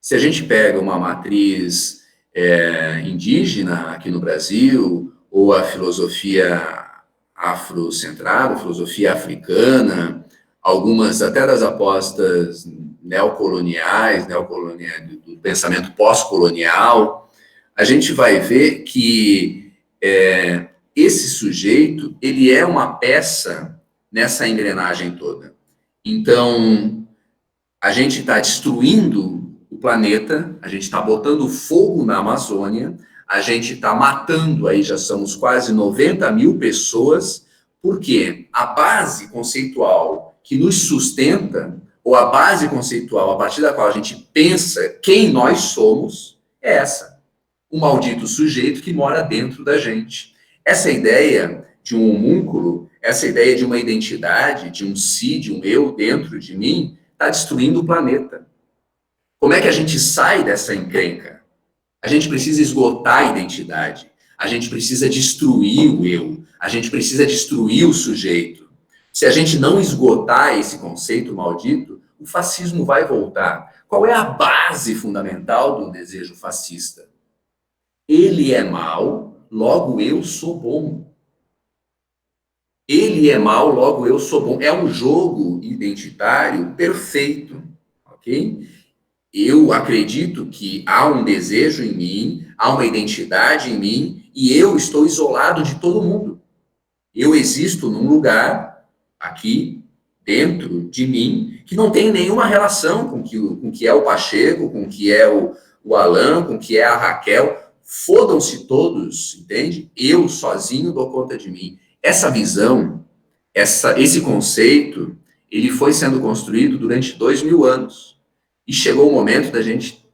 Se a gente pega uma matriz indígena aqui no Brasil, ou a filosofia afrocentrada, a filosofia africana, algumas até das apostas neocoloniais, do pensamento pós-colonial, a gente vai ver que esse sujeito, ele é uma peça nessa engrenagem toda. Então, a gente está destruindo o planeta, a gente está botando fogo na Amazônia, a gente está matando, aí já somos quase 90 mil pessoas, porque a base conceitual que nos sustenta, ou a base conceitual a partir da qual a gente pensa quem nós somos, é essa. O maldito sujeito que mora dentro da gente. Essa ideia de um homúnculo, essa ideia de uma identidade, de um si, de um eu dentro de mim, está destruindo o planeta. Como é que a gente sai dessa encrenca? A gente precisa esgotar a identidade, a gente precisa destruir o eu, a gente precisa destruir o sujeito. Se a gente não esgotar esse conceito maldito, o fascismo vai voltar. Qual é a base fundamental do desejo fascista? Ele é mau, logo eu sou bom. Ele é mau, logo eu sou bom. É um jogo identitário perfeito, ok? Eu acredito que há um desejo em mim, há uma identidade em mim, e eu estou isolado de todo mundo. Eu existo num lugar, aqui, dentro de mim, que não tem nenhuma relação com o que é o Pacheco, com o que é o Alan, com o que é a Raquel. Fodam-se todos, entende? Eu sozinho dou conta de mim. Essa visão, esse conceito, ele foi sendo construído durante 2000 anos. E chegou o momento da gente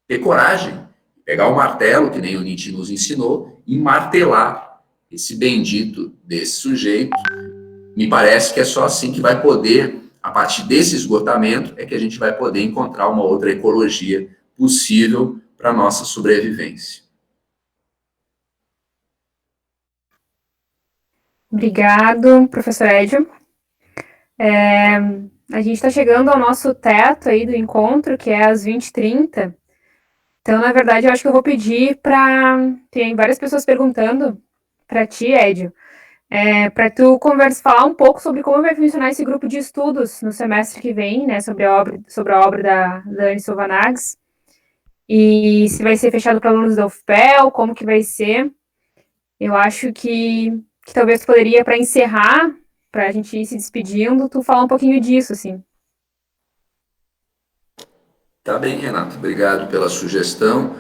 ter coragem, pegar o martelo, que nem o Nietzsche nos ensinou, e martelar esse bendito desse sujeito. Me parece que é só assim que vai poder, a partir desse esgotamento, é que a gente vai poder encontrar uma outra ecologia possível para a nossa sobrevivência. Obrigado, professor Edio. A gente está chegando ao nosso teto aí do encontro, que é às 20h30. Então, na verdade, eu acho que eu vou pedir para... Tem várias pessoas perguntando para ti, Edio, para tu falar um pouco sobre como vai funcionar esse grupo de estudos no semestre que vem, né, sobre a obra da Anne Sovanags, e se vai ser fechado para alunos da UFPEL, como que vai ser. Eu acho que talvez poderia, para encerrar, para a gente ir se despedindo, tu falar um pouquinho disso, assim. Tá bem, Renato. Obrigado pela sugestão.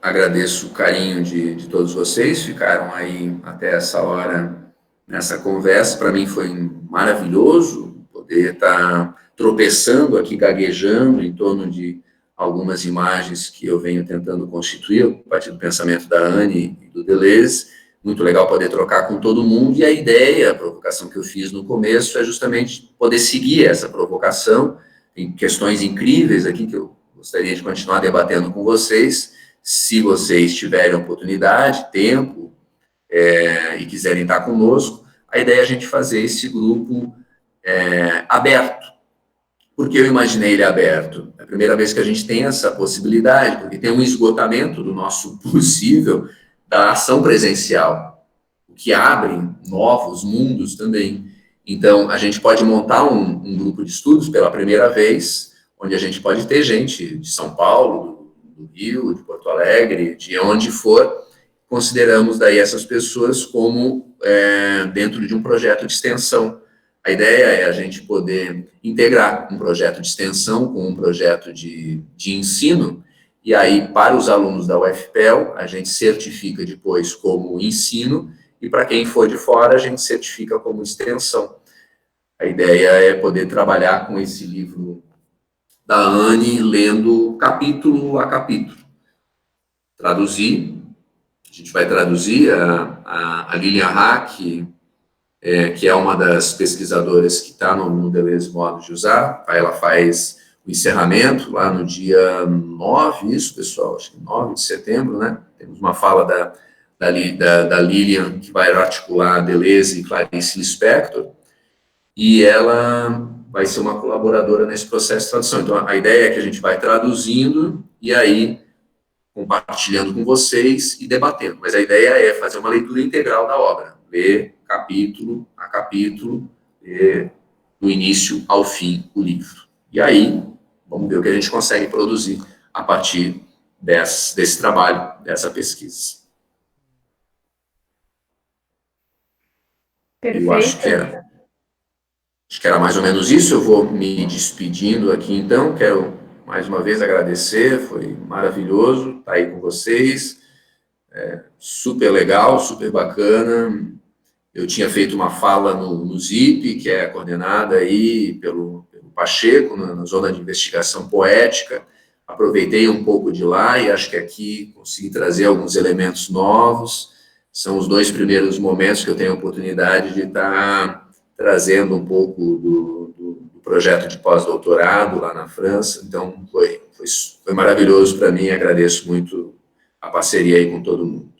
Agradeço o carinho de todos vocês. Ficaram aí até essa hora nessa conversa. Para mim foi maravilhoso poder estar tropeçando aqui, gaguejando em torno de algumas imagens que eu venho tentando constituir a partir do pensamento da Anne e do Deleuze. Muito legal poder trocar com todo mundo, e a ideia, a provocação que eu fiz no começo é justamente poder seguir essa provocação. Tem questões incríveis aqui que eu gostaria de continuar debatendo com vocês. Se vocês tiverem oportunidade, tempo, e quiserem estar conosco, a ideia é a gente fazer esse grupo aberto. Por que eu imaginei ele aberto? É a primeira vez que a gente tem essa possibilidade, porque tem um esgotamento do nosso possível da ação presencial, o que abre novos mundos também. Então, a gente pode montar um grupo de estudos pela primeira vez, onde a gente pode ter gente de São Paulo, do Rio, de Porto Alegre, de onde for, consideramos daí essas pessoas como dentro de um projeto de extensão. A ideia é a gente poder integrar um projeto de extensão com um projeto de ensino, e aí, para os alunos da UFPEL, a gente certifica depois como ensino, e para quem for de fora, a gente certifica como extensão. A ideia é poder trabalhar com esse livro da Anne, lendo capítulo a capítulo. Traduzir, a gente vai traduzir a Lilian Hack, que é uma das pesquisadoras que está no Deleuze Modo de Usar. Ela faz o encerramento lá no dia 9, isso, pessoal, acho que 9 de setembro, né? Temos uma fala da Lilian, que vai articular Deleuze e Clarice Lispector, e ela vai ser uma colaboradora nesse processo de tradução. Então, a ideia é que a gente vai traduzindo e aí compartilhando com vocês e debatendo. Mas a ideia é fazer uma leitura integral da obra, ler capítulo a capítulo, ler do início ao fim o livro. E aí, vamos ver o que a gente consegue produzir a partir desse trabalho, dessa pesquisa. Perfeito. Eu acho que era mais ou menos isso. Eu vou me despedindo aqui, então. Quero, mais uma vez, agradecer. Foi maravilhoso estar aí com vocês. Super legal, super bacana. Eu tinha feito uma fala no ZIP, que é coordenada aí pelo Pacheco, na zona de investigação poética. Aproveitei um pouco de lá e acho que aqui consegui trazer alguns elementos novos. São os 2 primeiros momentos que eu tenho a oportunidade de estar trazendo um pouco do projeto de pós-doutorado lá na França. Então, foi maravilhoso para mim. Agradeço muito a parceria aí com todo mundo.